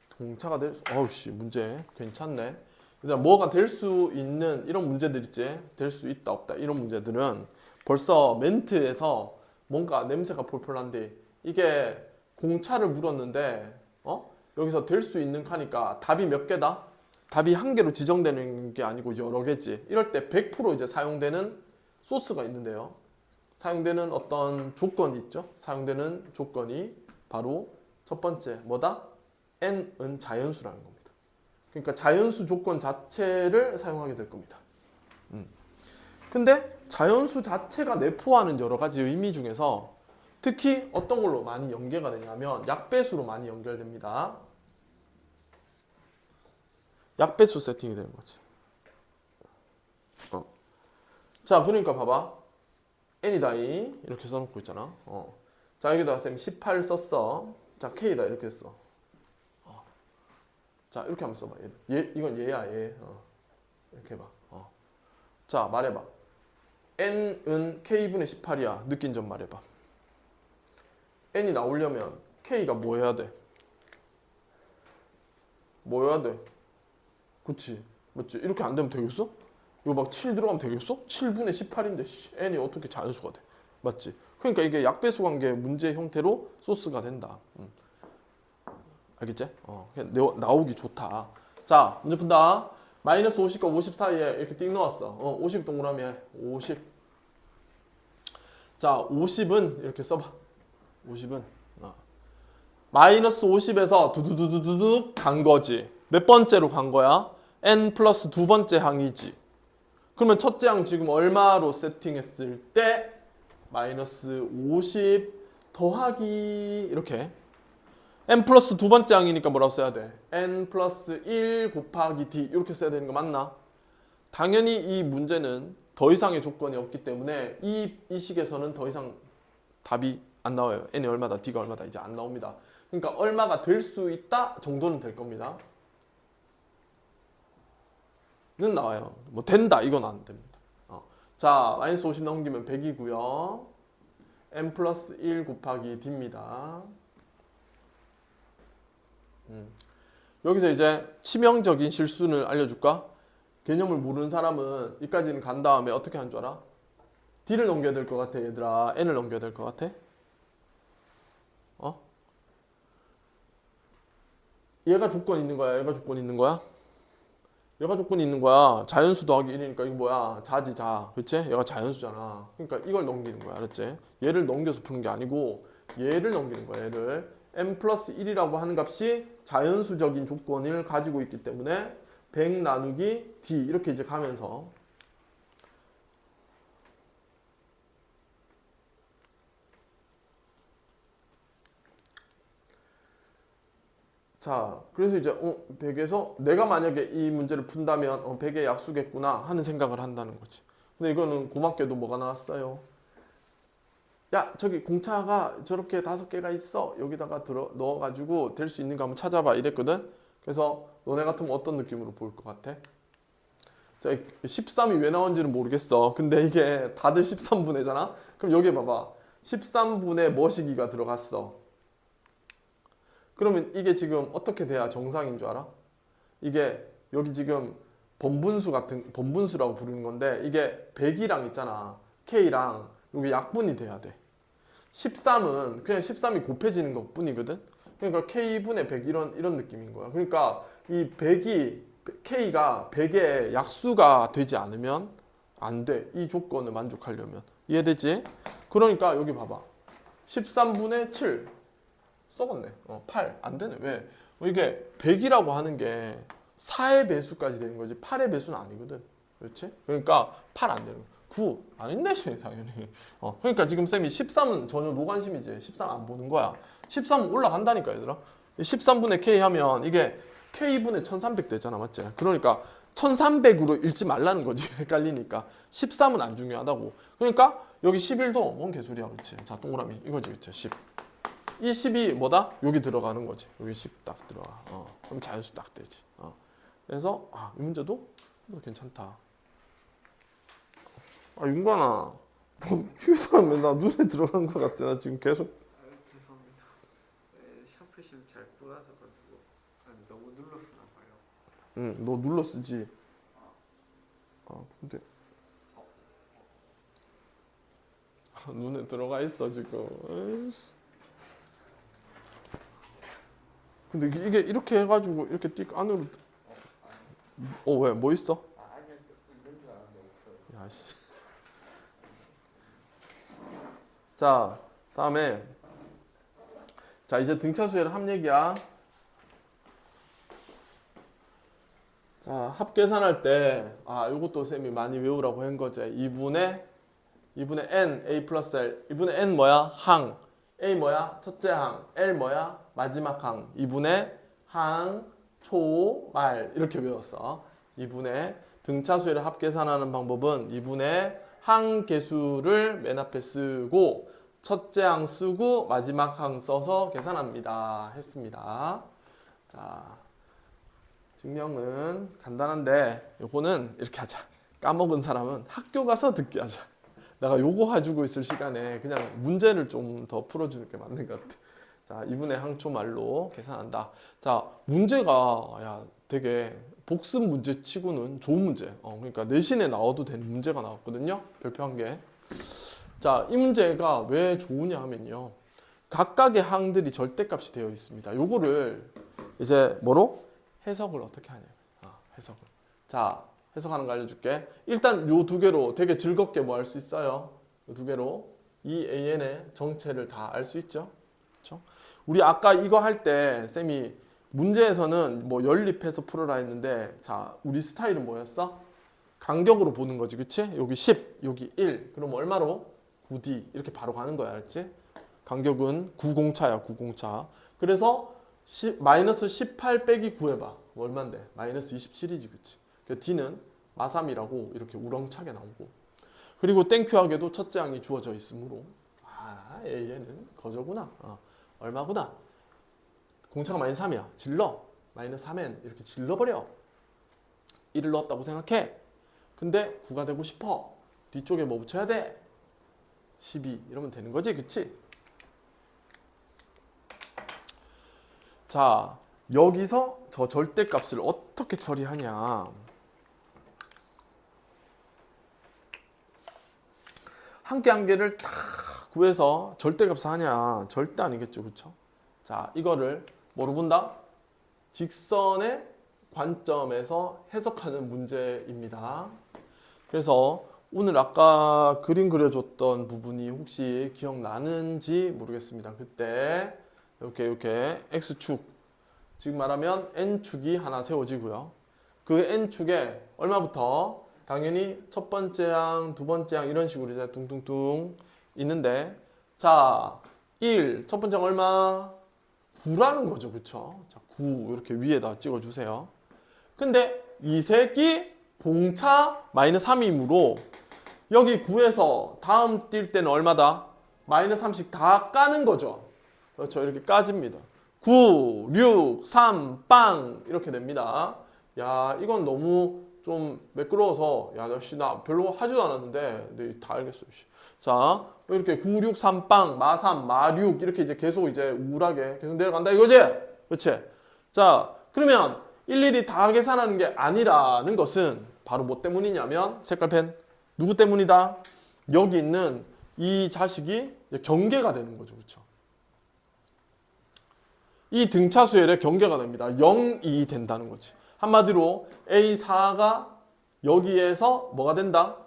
동차가 어우씨 문제 괜찮네. 얘들아 뭐가 될 수 있는 이런 문제들 있지? 될 수 있다 없다 이런 문제들은 벌써 멘트에서 뭔가 냄새가 폴폴한데 이게 공차를 물었는데 여기서 될 수 있는 카니까 답이 몇 개다? 답이 한 개로 지정되는 게 아니고 여러 개지. 이럴 때 100% 이제 사용되는 소스가 있는데요. 사용되는 어떤 조건이 있죠. 사용되는 조건이 바로 첫 번째 뭐다? n은 자연수라는 겁니다. 그러니까 자연수 조건 자체를 사용하게 될 겁니다. 근데 자연수 자체가 내포하는 여러 가지 의미 중에서 특히 어떤 걸로 많이 연계가 되냐면 약배수로 많이 연결됩니다. 약배수 세팅이 되는 거지. 자, 그러니까 봐봐. n이다 이렇게 써놓고 있잖아. 자, 여기다가 쌤 18 썼어. 자, k다 이렇게 했어. 자, 이렇게 한번 써봐. 이건 얘야, 얘. 이렇게 해봐. 자, 말해봐. n은 k분의 18이야. 느낀 점 말해봐. n이 나오려면 k가 뭐 해야 돼? 뭐 해야 돼? 그치? 맞지? 이렇게 안 되면 되겠어? 이거 막 7 들어가면 되겠어? 7분의 18인데 n이 어떻게 자연수가 돼? 맞지? 그러니까 이게 약배수 관계 문제 형태로 소스가 된다. 알겠지? 그냥 나오기 좋다. 자, 문제 푼다. 마이너스 50과 50 사이에 이렇게 띵 넣었어. 50 동그라미 해. 50. 자, 50은 이렇게 써봐. 50은 마이너스 50에서 두두두두두 간 거지. 몇 번째로 간 거야? n 플러스 두 번째 항이지. 그러면 첫째 항 지금 얼마로 세팅했을 때 마이너스 50 더하기 이렇게 n 플러스 두 번째 항이니까 뭐라고 써야 돼? n 플러스 1 곱하기 d 이렇게 써야 되는 거 맞나? 당연히 이 문제는 더 이상의 조건이 없기 때문에 이 식에서는 더 이상 답이 안 나와요. n이 얼마다, d가 얼마다 이제 안 나옵니다. 그러니까 얼마가 될 수 있다 정도는 될 겁니다. 는 나와요. 뭐 된다 이건 안 됩니다. 자, 마이너스 50 넘기면 100이고요. n 플러스 1 곱하기 d입니다. 여기서 이제 치명적인 실수를 알려줄까? 개념을 모르는 사람은 여기까지는 간 다음에 어떻게 하는 줄 알아? d를 넘겨야 될 것 같아 얘들아. n을 넘겨야 될 것 같아? 얘가 조건 있는 거야? 얘가 조건 있는 거야? 얘가 조건이 있는 거야. 자연수 더하기 1이니까 이거 뭐야? 자지 자. 그치? 얘가 자연수잖아. 그러니까 이걸 넘기는 거야. 알았지? 얘를 넘겨서 푸는 게 아니고 얘를 넘기는 거야. 얘를. n 플러스 1이라고 하는 값이 자연수적인 조건을 가지고 있기 때문에 100 나누기 d 이렇게 이제 가면서 자, 그래서 이제 100에서 내가 만약에 이 문제를 푼다면 100의 약수겠구나 하는 생각을 한다는 거지. 근데 이거는 고맙게도 뭐가 나왔어요? 야, 저기 공차가 저렇게 5개가 있어. 여기다가 넣어가지고 될 수 있는 거 한번 찾아봐 이랬거든. 그래서 너네 같으면 어떤 느낌으로 볼 것 같아? 자, 13이 왜 나온지는 모르겠어. 근데 이게 다들 13분해잖아? 그럼 여기 봐봐. 13분의 뭐시기가 들어갔어. 그러면 이게 지금 어떻게 돼야 정상인 줄 알아? 이게 여기 지금 번분수라고 부르는 건데 이게 100이랑 있잖아. K랑 여기 약분이 돼야 돼. 13은 그냥 13이 곱해지는 것 뿐이거든. 그러니까 K분의 100 이런 느낌인 거야. 그러니까 이 100이 K가 100의 약수가 되지 않으면 안 돼. 이 조건을 만족하려면. 이해되지? 그러니까 여기 봐봐. 13분의 7 썩었네. 8 안 되네. 왜? 이게 100이라고 하는 게 4의 배수까지 되는 거지 8의 배수는 아니거든. 그렇지? 그러니까 8 안 되는 거야. 9 아닌데 당연히. 그러니까 지금 쌤이 13은 전혀 노관심이지. 13 안 보는 거야. 13은 올라간다니까 얘들아. 13분의 K 하면 이게 K분의 1300 되잖아. 맞지? 그러니까 1300으로 읽지 말라는 거지. 헷갈리니까. 13은 안 중요하다고. 그러니까 여기 11도 뭔 개소리야. 그렇지? 자, 동그라미 이거지. 그렇지? 10. 이 10이 뭐다? 여기 들어가는 거지. 여기 10 딱 들어가. 그럼 자연수 딱 되지. 그래서 이 문제도 괜찮다. 윤관아, 너 튜션하면 나 눈에 들어간 것 같아. 나 지금 계속. 죄송합니다. 샤프심 잘 뿌라져가지고 너무 눌렀으나 봐요. 응, 너 눌러 쓰지. 근데 눈에 들어가 있어 지금. 에이씨. 근데 이게 이렇게 해가지고 이렇게 띡 안으로. 왜? 뭐 있어? 아니요, 있는 줄 알았는데 없어요. 야 씨. 자, 다음에 자 이제 등차수열의 합 얘기야. 자, 합 계산할 때 요것도 쌤이 많이 외우라고 한 거지. 2분의 n a 플러스 l. 2분의 n 뭐야? 항. a 뭐야? 첫째 항. l 뭐야? 마지막 항. 2분의 항, 초, 말 이렇게 외웠어. 2분의 등차수열의 합 계산하는 방법은 2분의 항 개수를 맨 앞에 쓰고 첫째 항 쓰고 마지막 항 써서 계산합니다. 했습니다. 자, 증명은 간단한데 요거는 이렇게 하자. 까먹은 사람은 학교 가서 듣게 하자. 내가 요거 해주고 있을 시간에 그냥 문제를 좀 더 풀어주는 게 맞는 것 같아. 자, 2분의 항초말로 계산한다. 자, 문제가 되게 복습 문제 치고는 좋은 문제. 그러니까 내신에 나와도 되는 문제가 나왔거든요. 별표 한 개. 자, 이 문제가 왜 좋으냐 하면요. 각각의 항들이 절대값이 되어 있습니다. 요거를 이제 뭐로? 해석을 어떻게 하냐. 해석을. 자, 해석하는 거 알려줄게. 일단 요 두 개로 되게 즐겁게 뭐 할 수 있어요. 요 두 개로 이 AN의 정체를 다 알 수 있죠. 그렇죠? 우리 아까 이거 할 때 쌤이 문제에서는 뭐 연립해서 풀어라 했는데 자, 우리 스타일은 뭐였어? 간격으로 보는 거지. 그치? 여기 10, 여기 1. 그럼 얼마로? 9D. 이렇게 바로 가는 거야. 알았지? 간격은 90차야. 90차. 그래서 마이너스 18 빼기 9 해봐. 얼만데? 마이너스 27이지. 그치? 그 D는 마3이라고 이렇게 우렁차게 나오고. 그리고 땡큐하게도 첫째 항이 주어져 있으므로 얘는 거저구나. 얼마구나. 공차가 마이너스 3이야. 질러. 마이너스 3엔 이렇게 질러버려. 1을 넣었다고 생각해. 근데 9가 되고 싶어. 뒤쪽에 뭐 붙여야 돼? 12 이러면 되는 거지. 그치? 자, 여기서 저 절대값을 어떻게 처리하냐. 한 개 한 개를 다 구해서 절대값을 하냐. 절대 아니겠죠. 그쵸? 자, 이거를 뭐로 본다? 직선의 관점에서 해석하는 문제입니다. 그래서 오늘 아까 그림 그려줬던 부분이 혹시 기억나는지 모르겠습니다. 그때 이렇게 X축, 즉 말하면 N축이 하나 세워지고요. 그 N축에 얼마부터? 당연히 첫 번째 항, 두 번째 항 이런 식으로 이제 둥둥둥 있는데 자, 1, 첫 번째 항 얼마? 9라는 거죠. 그쵸? 자, 9 이렇게 위에다 찍어주세요. 근데 이 새끼 봉차 마이너스 3이므로 여기 9에서 다음 뛸 때는 얼마다? 마이너스 3씩 다 까는 거죠. 그렇죠. 이렇게 까집니다. 9, 6, 3, 빵 이렇게 됩니다. 야, 이건 너무 좀 매끄러워서 나 별로 하지도 않았는데 네, 다 알겠어요. 자, 이렇게 9, 6, 3, 빵, 마 3, 마 6 이렇게 이제 계속 이제 우울하게 계속 내려간다 이거지? 그렇지? 자, 그러면 일일이 다 계산하는 게 아니라는 것은 바로 뭐 때문이냐면 색깔펜 누구 때문이다? 여기 있는 이 자식이 경계가 되는 거죠. 그렇죠? 이 등차수열의 경계가 됩니다. 0, 2 된다는 거지. 한마디로 A4가 여기에서 뭐가 된다?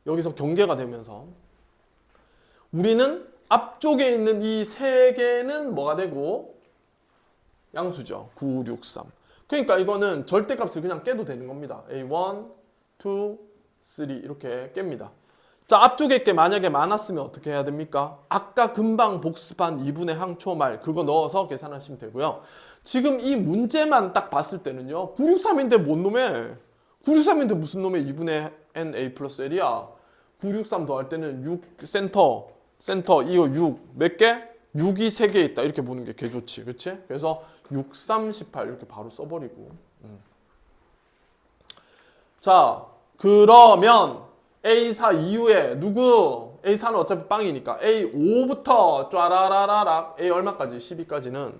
여기서 경계가 되면서 우리는 앞쪽에 있는 이 세 개는 뭐가 되고 양수죠. 9, 6, 3. 그러니까 이거는 절대값을 그냥 깨도 되는 겁니다. A1, 2, 3 이렇게 깹니다. 자, 앞쪽에 게 만약에 많았으면 어떻게 해야 됩니까? 아까 금방 복습한 2분의 항초말 그거 넣어서 계산하시면 되고요. 지금 이 문제만 딱 봤을 때는요. 963인데 뭔 놈에? 963인데 무슨 놈의 2분의 NA 플러스 L이야? 963 더할 때는 6 센터 이거 6 몇 개? 6이 3개 있다. 이렇게 보는 게 개 좋지. 그치? 그래서 6, 3, 18 이렇게 바로 써버리고. 자, 그러면 A4 이후에 누구? A4는 어차피 빵이니까 A5부터 쫘라라라락 A 얼마까지? 12까지는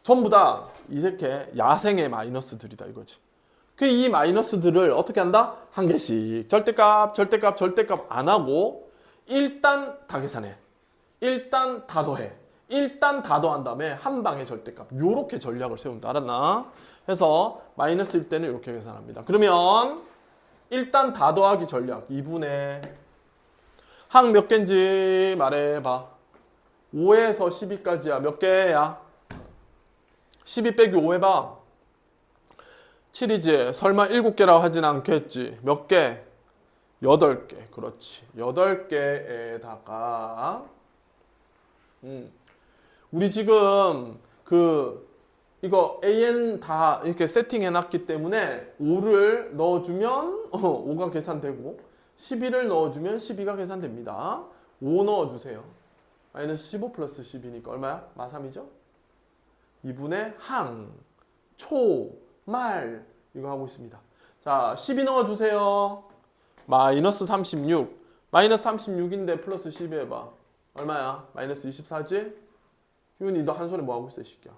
전부 다 이렇게 야생의 마이너스들이다 이거지. 그 이 마이너스들을 어떻게 한다? 한 개씩 절대값 안 하고 일단 다 계산해. 일단 다 더해. 일단 다 더한 다음에 한 방에 절대값. 요렇게 전략을 세운다. 알았나? 해서 마이너스일 때는 이렇게 계산합니다. 그러면 일단 다 더하기 전략 2분의 항 몇 개인지 말해봐. 5에서 12까지야. 몇 개야? 12 빼기 5 해봐. 7이지. 설마 7개라고 하진 않겠지. 몇 개? 8개. 그렇지. 8개에다가 우리 지금 이거 AN 다 이렇게 세팅해 놨기 때문에 5를 넣어주면 5가 계산되고 12를 넣어주면 12가 계산됩니다. 5 넣어주세요. 마이너스 15 플러스 12니까 얼마야? 마3이죠? 2분의 항, 초, 말 이거 하고 있습니다. 자, 12 넣어주세요. 마이너스 36. 마이너스 36인데 플러스 12 해봐. 얼마야? 마이너스 24지? 효윤이 너 한 손에 뭐 하고 있어 이 새끼야.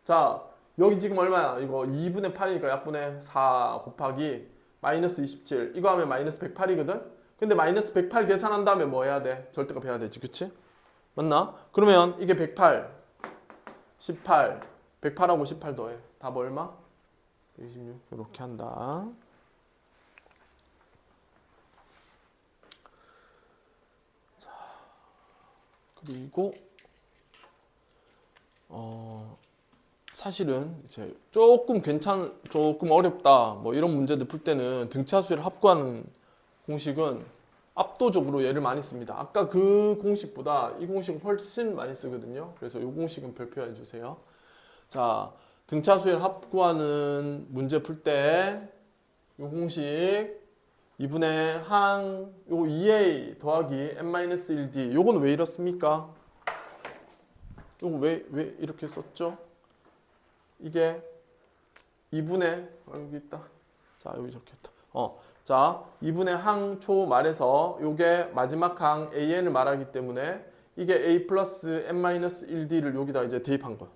자, 여기 지금 얼마야? 이거 2분의 8이니까 약분의 4 곱하기 마이너스 27. 이거 하면 마이너스 108이거든? 근데 마이너스 108 계산한 다음에 뭐 해야 돼? 절대값 해야 되지. 그치? 맞나? 그러면 이게 108, 18, 108하고 18 더해. 답 얼마? 126. 이렇게 한다. 자, 그리고 사실은 이제 조금 어렵다 뭐 이런 문제들 풀 때는 등차수를 합구하는 공식은 압도적으로 얘를 많이 씁니다. 아까 그 공식보다 이 공식은 훨씬 많이 쓰거든요. 그래서 이 공식은 별표해 주세요. 자, 등차수를 합구하는 문제 풀 때 이 공식 2분의 항 요 2a 더하기 n-1d 요건 왜 이렇습니까? 요거 왜 이렇게 썼죠? 이게 2분의 여기 있다. 자, 여기 적혔다. 자, 2분의 항 초 말에서 요게 마지막 항 an을 말하기 때문에 이게 a 플러스 n-1d를 여기다 이제 대입한 거야.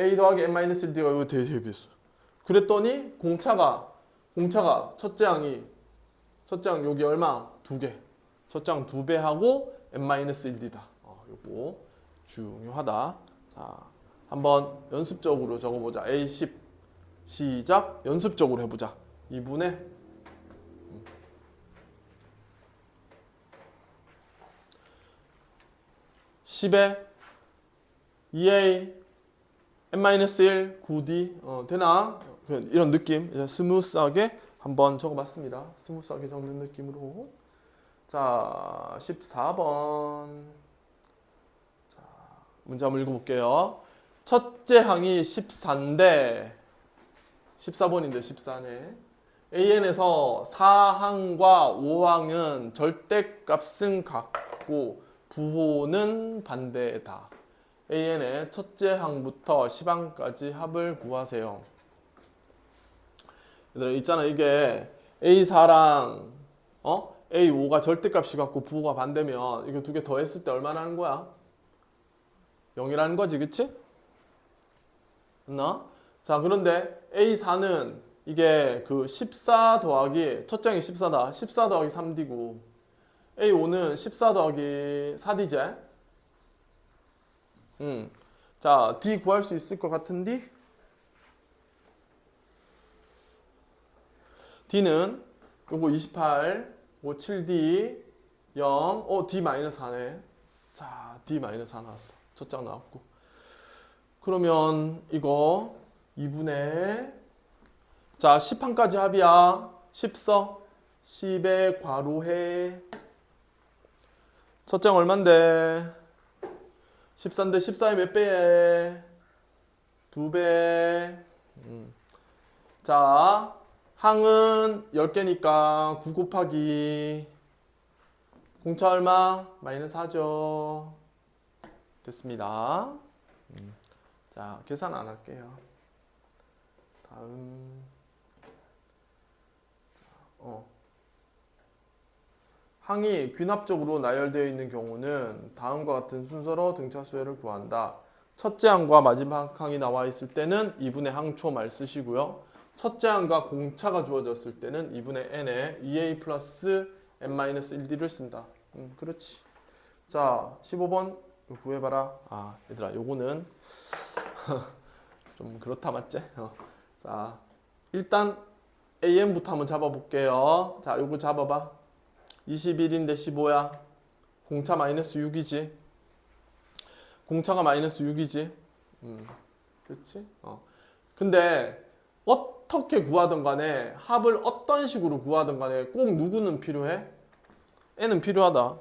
a 더하기 n-1d가 여기 대입했어. 그랬더니 공차가 첫째 항 여기 얼마? 2개. 첫째 항 2배 하고 n-1d다. 요거 중요하다. 자, 한번 연습적으로 적어보자. A10 시작. 연습적으로 해보자. 2분의 10에 2A n-1 9D 되나? 이런 느낌. 이제 스무스하게 한번 적어봤습니다. 스무스하게 적는 느낌으로. 자, 14번. 자, 문제 한번 읽어볼게요. 첫째 항이 14인데 14번인데 14네. AN에서 4항과 5항은 절대값은 같고 부호는 반대다. AN의 첫째 항부터 10항까지 합을 구하세요. 얘들아 있잖아. 이게 A4랑 A5가 절대값이 같고 부호가 반대면 이거 두 개 더했을 때 얼마나 하는 거야? 0이라는 거지. 그치? 맞나? 자, 그런데 A4는 이게 그 14 더하기 첫째 항이 14다. 14 더하기 3D고 A5는 14 더하기 4D제. 자, D 구할 수 있을 것 같은데 D는 요거 28, 요거 7D, 0, D-4네. 자, D-4 나왔어. 첫장 나왔고. 그러면 이거 2분의 자 10항까지 합이야. 10서 10의 괄호해. 첫째 얼만데? 14인데 14의 몇 배에? 2배. 자, 항은 10개니까 9 곱하기 공차 얼마? 마이너스 4죠. 됐습니다. 자, 계산 안 할게요. 다음. 항이 귀납적으로 나열되어 있는 경우는 다음과 같은 순서로 등차 수열을 구한다. 첫째 항과 마지막 항이 나와 있을 때는 2분의 항초 말 쓰시고요. 첫째 항과 공차가 주어졌을 때는 2분의 n에 2a 플러스 n-1d를 쓴다. 그렇지. 자, 15번 구해봐라. 아, 얘들아, 요거는 좀 그렇다 맞지? 자, 일단 am부터 한번 잡아볼게요. 자, 요거 잡아봐. 21인데 15야. 공차 마이너스 6이지. 공차가 마이너스 6이지. 그렇지? 근데 어떻게 구하든 간에 합을 어떤 식으로 구하든 간에 꼭 누구는 필요해? n은 필요하다.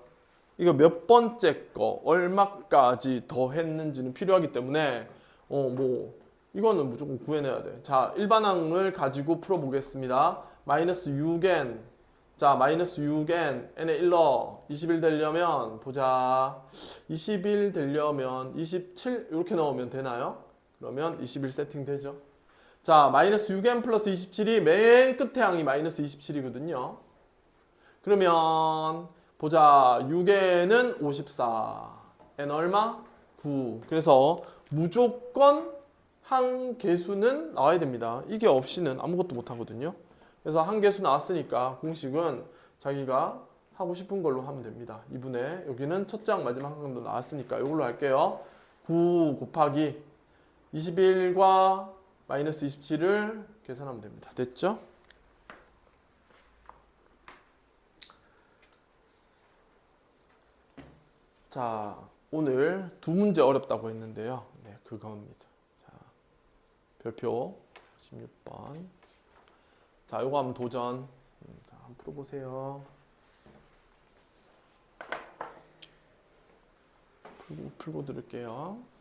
이거 몇 번째 거 얼마까지 더 했는지는 필요하기 때문에 뭐 이거는 무조건 구해내야 돼. 자, 일반항을 가지고 풀어보겠습니다. 마이너스 6n 자, 마이너스 6n n에 1러 21 되려면 보자. 21 되려면 27 이렇게 넣으면 되나요? 그러면 21 세팅 되죠. 자, 마이너스 6n 플러스 27이 맨 끝에 항이 마이너스 27이거든요. 그러면 보자. 6n은 54 n 얼마? 9 그래서 무조건 항 개수는 나와야 됩니다. 이게 없이는 아무것도 못 하거든요. 그래서 한 개수 나왔으니까 공식은 자기가 하고 싶은 걸로 하면 됩니다. 2분의 여기는 첫째 항 마지막 항도 나왔으니까 이걸로 할게요. 9 곱하기 21과 마이너스 27을 계산하면 됩니다. 됐죠? 자, 오늘 두 문제 어렵다고 했는데요. 네, 그겁니다. 자, 별표 16번. 자, 요거 한번 도전. 자, 한번 풀어보세요. 풀고 들을게요.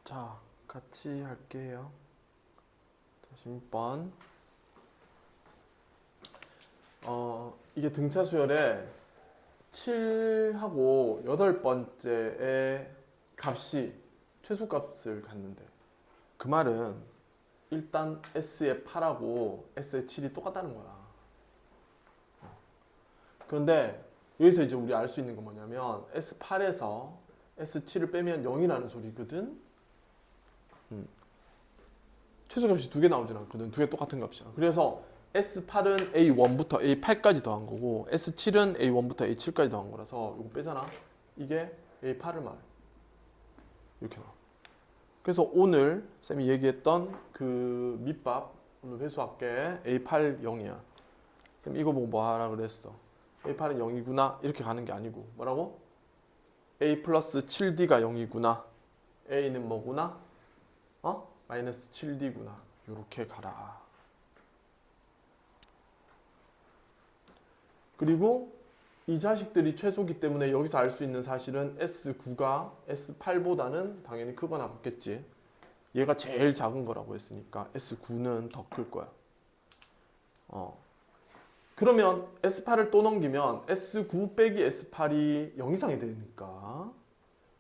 자, 같이 할게요. 자, 16번. 이게 등차 수열에 7하고 8번째의 값이 최소값을 갖는데, 그 말은 일단 S의 8하고 S의 7이 똑같다는 거야. 그런데 여기서 이제 우리 알 수 있는 건 뭐냐면 S8에서 S7을 빼면 0이라는 소리거든. 최소값이 두 개 나오진 않거든. 두 개 똑같은 값이야. 그래서 S8은 A1부터 A8까지 더한 거고 S7은 A1부터 A7까지 더한 거라서 이거 빼잖아. 이게 A8을 말해. 이렇게 나와. 그래서 오늘 쌤이 얘기했던 그 밑밥 오늘 회수할게. A8 0이야. 쌤 이거 보고 뭐 하라 그랬어? A8은 0이구나 이렇게 가는 게 아니고 뭐라고? A 플러스 7D가 0이구나. A는 뭐구나? 마이너스 7D구나. 요렇게 가라. 그리고 이 자식들이 최소기 때문에 여기서 알 수 있는 사실은 S9가 S8보다는 당연히 크거나 같겠지. 얘가 제일 작은 거라고 했으니까 S9는 더 클 거야. 그러면 S8을 또 넘기면 S9 빼기 S8이 0 이상이 되니까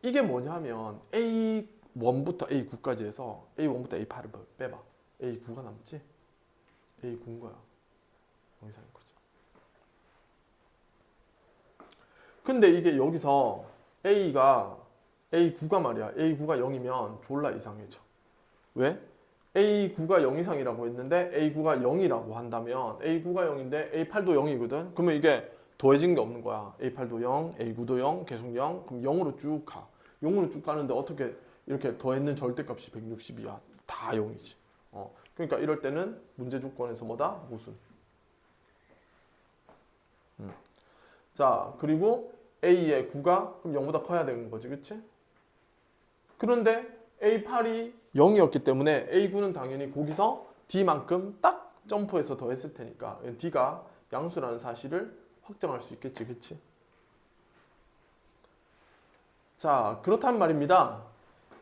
이게 뭐냐면 A1부터 A9까지 해서 A1부터 A8을 빼봐. A9가 남지? A9인 거야. 0 이상인 거죠. 근데 이게 여기서 A9가 말이야. A9가 0이면 졸라 이상해져. 왜? A9가 0 이상이라고 했는데 A9가 0이라고 한다면 A9가 0인데 A8도 0이거든. 그러면 이게 더해진 게 없는 거야. A8도 0, A9도 0, 계속 0. 그럼 0으로 쭉 가. 0으로 쭉 가는데 어떻게 이렇게 더했는 절대값이 160이야. 다 0이지. 그러니까 이럴 때는 문제 조건에서 뭐다? 모순. 자, 그리고 A의 9가 그럼 0보다 커야 되는 거지. 그치? 그런데 A8이 0이었기 때문에 A9는 당연히 거기서 D만큼 딱 점프해서 더했을 테니까 D가 양수라는 사실을 확정할 수 있겠지. 그치? 자, 그렇단 말입니다.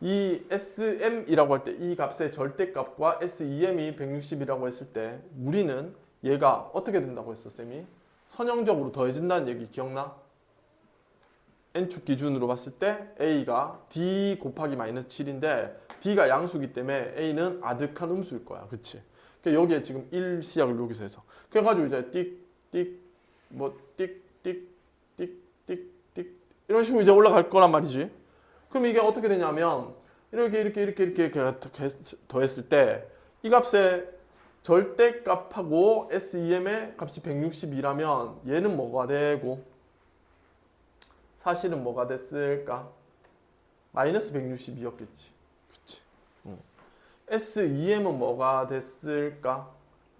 이 SM이라고 할 때 이 값의 절대값과 SEM이 160이라고 했을 때 우리는 얘가 어떻게 된다고 했어, 쌤이? 선형적으로 더해진다는 얘기 기억나? n축 기준으로 봤을 때 A가 D 곱하기 마이너스 7인데 D가 양수기 때문에 A는 아득한 음수일 거야. 그치? 그러니까 여기에 지금 1 시작을 여기서 해서 그래가지고 이제 띡 이런 식으로 이제 올라갈 거란 말이지. 그럼 이게 어떻게 되냐면 이렇게 더했을 때 이 값의 절대값하고 SEM의 값이 162라면 얘는 뭐가 되고 사실은 뭐가 됐을까? 마이너스 162였겠지. 그치? SEM은 뭐가 됐을까?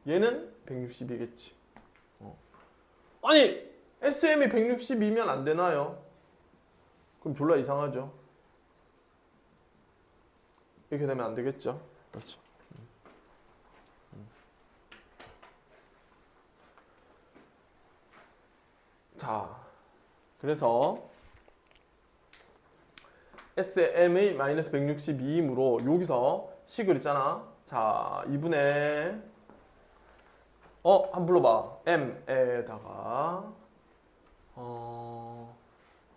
얘는 160이겠지. 아니 SM이 162면 안 되나요? 그럼 졸라 이상하죠. 이렇게 되면 안 되겠죠. 그렇죠. 자, 그래서 SM의 마이너스 162이므로 여기서 식을 있잖아. 자, 2분의 한번 불러봐. M에다가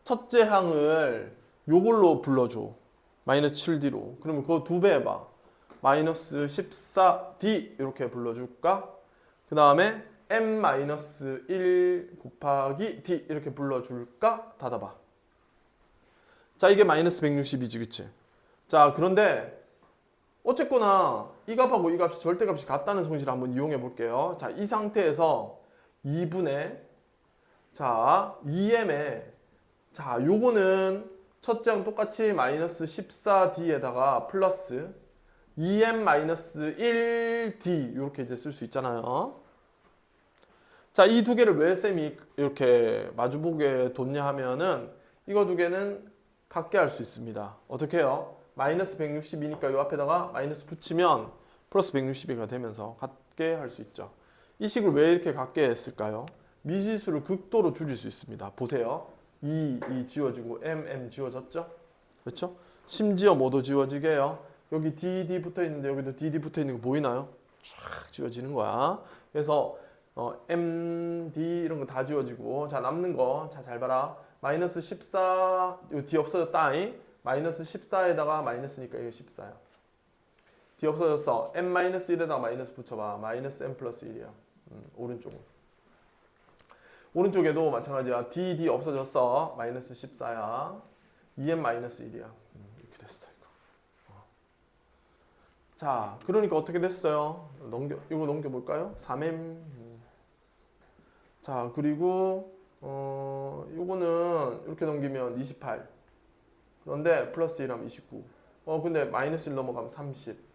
첫째 항을 요걸로 불러줘. 마이너스 7D로. 그러면 그거 2배 해봐. 마이너스 14D 이렇게 불러줄까? 그 다음에 M-1 곱하기 D 이렇게 불러줄까? 닫아봐. 자, 이게 마이너스 160이지, 그치? 자, 그런데 어쨌거나 이 값하고 이 값이 절대값이 같다는 성질을 한번 이용해 볼게요. 자, 이 상태에서 2분의 자, 2m에 자, 요거는 첫째 항 똑같이 마이너스 14D에다가 플러스 2m-1D 이렇게 이제 쓸 수 있잖아요. 자, 이 두 개를 왜 쌤이 이렇게 마주보게 뒀냐 하면은 이거 두 개는 같게 할 수 있습니다. 어떻게 해요? 마이너스 160이니까 이 앞에다가 마이너스 붙이면 플러스 160이가 되면서 같게 할 수 있죠. 이 식을 왜 이렇게 같게 했을까요? 미지수를 극도로 줄일 수 있습니다. 보세요. 2 지워지고 M 지워졌죠? 그렇죠? 심지어 뭐도 지워지게요. 여기 DD 붙어 있는데 여기도 DD 붙어 있는 거 보이나요? 쫙 지워지는 거야. 그래서 MD 이런 거 다 지워지고 자 남는 거 자 잘 봐라. 마이너스 14 요 D 없어졌다. 마이너스 14에다가 마이너스니까 이거 14야. D 없어졌어. M-1에다가 마이너스 붙여봐. 마이너스 M 플러스 1이야. 오른쪽은. 오른쪽에도 마찬가지야. D 없어졌어. 마이너스 14야. 2M 마이너스 1이야. 이렇게 됐어 이거. 자, 그러니까 어떻게 됐어요? 이거 넘겨볼까요? 3M. 자, 그리고 요거는 이렇게 넘기면 28. 그런데 플러스 1하면 29. 근데 마이너스 1 넘어가면 30.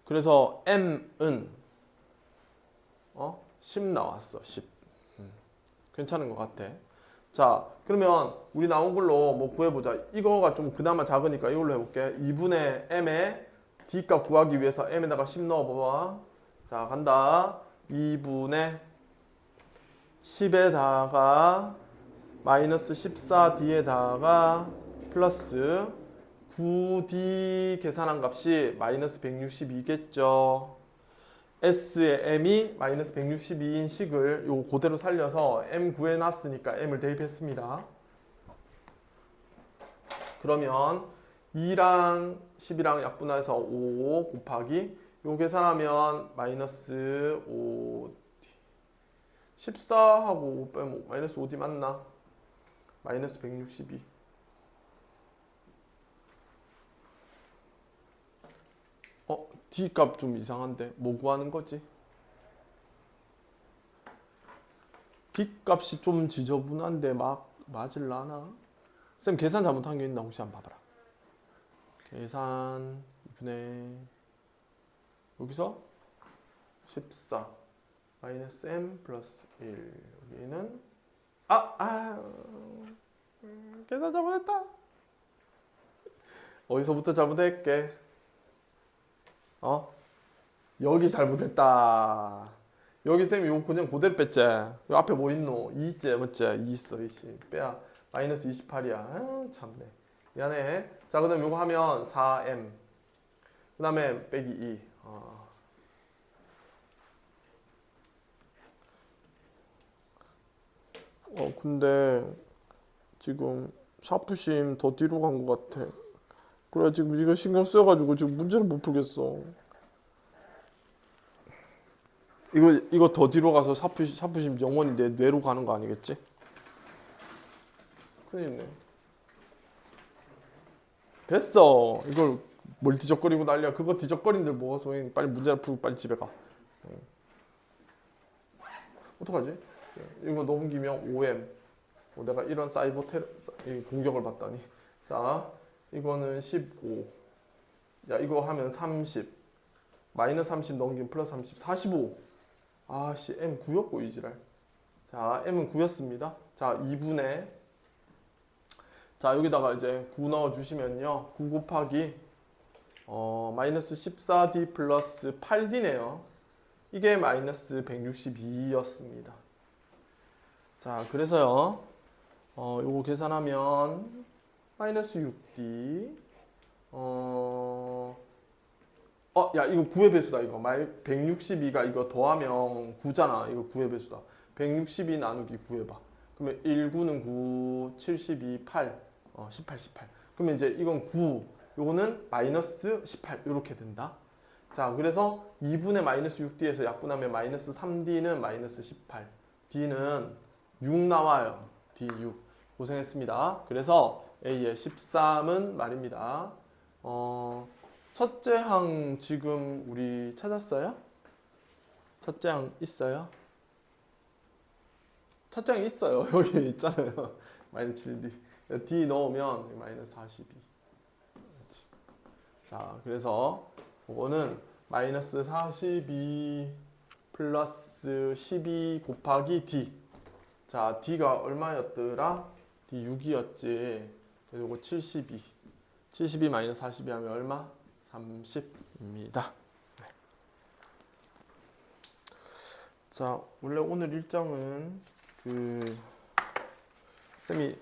그래서 M은 10 나왔어. 10. 괜찮은 것 같아. 자, 그러면 우리 나온 걸로 뭐 구해보자. 이거가 좀 그나마 작으니까 이걸로 해볼게. 2분의 M에 D 값 구하기 위해서 M에다가 10 넣어봐봐. 자, 간다. 2분의 10에다가 마이너스 14D에다가 플러스 9D 계산한 값이 마이너스 162겠죠. S의 M이 마이너스 162인 식을 요 그대로 살려서 M 구해놨으니까 M을 대입했습니다. 그러면 2랑 10이랑 약분해서 5 곱하기 요 계산하면 마이너스 5 14하고 5 빼면 마이너스 5D 맞나? 마이너스 162. D 값 좀 이상한데 뭐 구하는 거지? D 값이 좀 지저분한데 맞을라나? 쌤 계산 잘못한 게 있나 혹시 한번 봐봐라. 계산 2분의 여기서 14 마이너스 M 플러스 1 여기는 계산 잘못했다. 어디서부터 잘못했게? 여기 잘못했다. 여기 쌤이 요거 그냥 그대로 뺐지. 요 앞에 뭐 있노? 2 있지, 맞지? 2 있어, 20. 빼야 마이너스 28이야. 참네. 미안해. 자, 그 다음 요거 하면 4M. 그 다음에 빼기 2. 근데 지금 샤프심 더 뒤로 간 것 같아. 그래 지금 이거 신경 쓰여가지고 지금 문제를 못 풀겠어. 이거 더 뒤로 가서 샤프심 영원히 내 뇌로 가는 거 아니겠지? 큰일이네. 됐어. 이걸 뭘 뒤적거리고 난리야. 그거 뒤적거린들 뭐 소용. 빨리 문제를 풀고 빨리 집에 가. 어떡하지? 이거 넘기면 5M. 내가 이런 사이버 공격을 받다니. 자, 이거는 15. 야, 이거 하면 30. 마이너스 30 넘기면 플러스 30. 45. 아씨, M 9였고, 이지랄. 자, M은 9였습니다. 자, 2분의. 자, 여기다가 이제 9 넣어주시면요. 9 곱하기, 마이너스 14D 플러스 8D네요. 이게 마이너스 162였습니다. 자, 그래서요. 요거 계산하면 마이너스 6D 야 이거 9의 배수다. 이거 162가 이거 더하면 9잖아. 이거 9의 배수다. 162 나누기 9 해봐. 그러면 19는 9, 72, 8 18, 18. 그러면 이제 이건 9 요거는 마이너스 18 이렇게 된다. 자, 그래서 2분의 마이너스 6D에서 약분하면 마이너스 3D는 마이너스 18 D는 6 나와요. D 6. 고생했습니다. 그래서 A의 13은 말입니다. 첫째 항 지금 우리 찾았어요? 첫째 항 있어요? 첫째 항 있어요. 여기 있잖아요. 마이너스 7D. D 넣으면 마이너스 42. 그렇지. 자, 그래서 이거는 마이너스 42 플러스 12 곱하기 D. 자, D가 얼마였더라? D 6이었지. 그래서 이거 72. 72 마이너스 42 하면 얼마? 30입니다. 네. 자, 원래 오늘 일정은 쌤이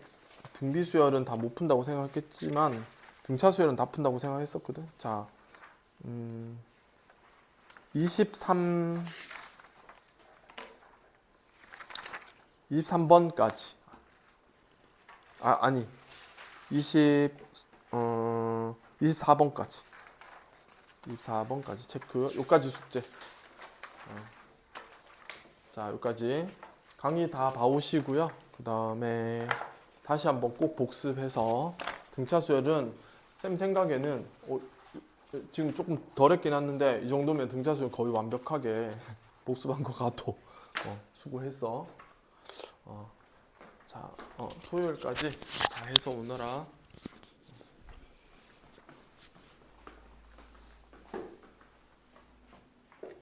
등비 수열은 다 못 푼다고 생각했지만 등차 수열은 다 푼다고 생각했었거든. 자, 23번까지. 아니. 24번까지. 24번까지 체크. 요까지 숙제. 자, 여기까지 강의 다 봐오시고요. 그 다음에 다시 한번 꼭 복습해서 등차 수열은 쌤 생각에는 지금 조금 덜 했긴 했는데 이 정도면 등차 수열 거의 완벽하게 복습한 것 같아. 수고했어. 자, 토요일까지 다 해서 오너라.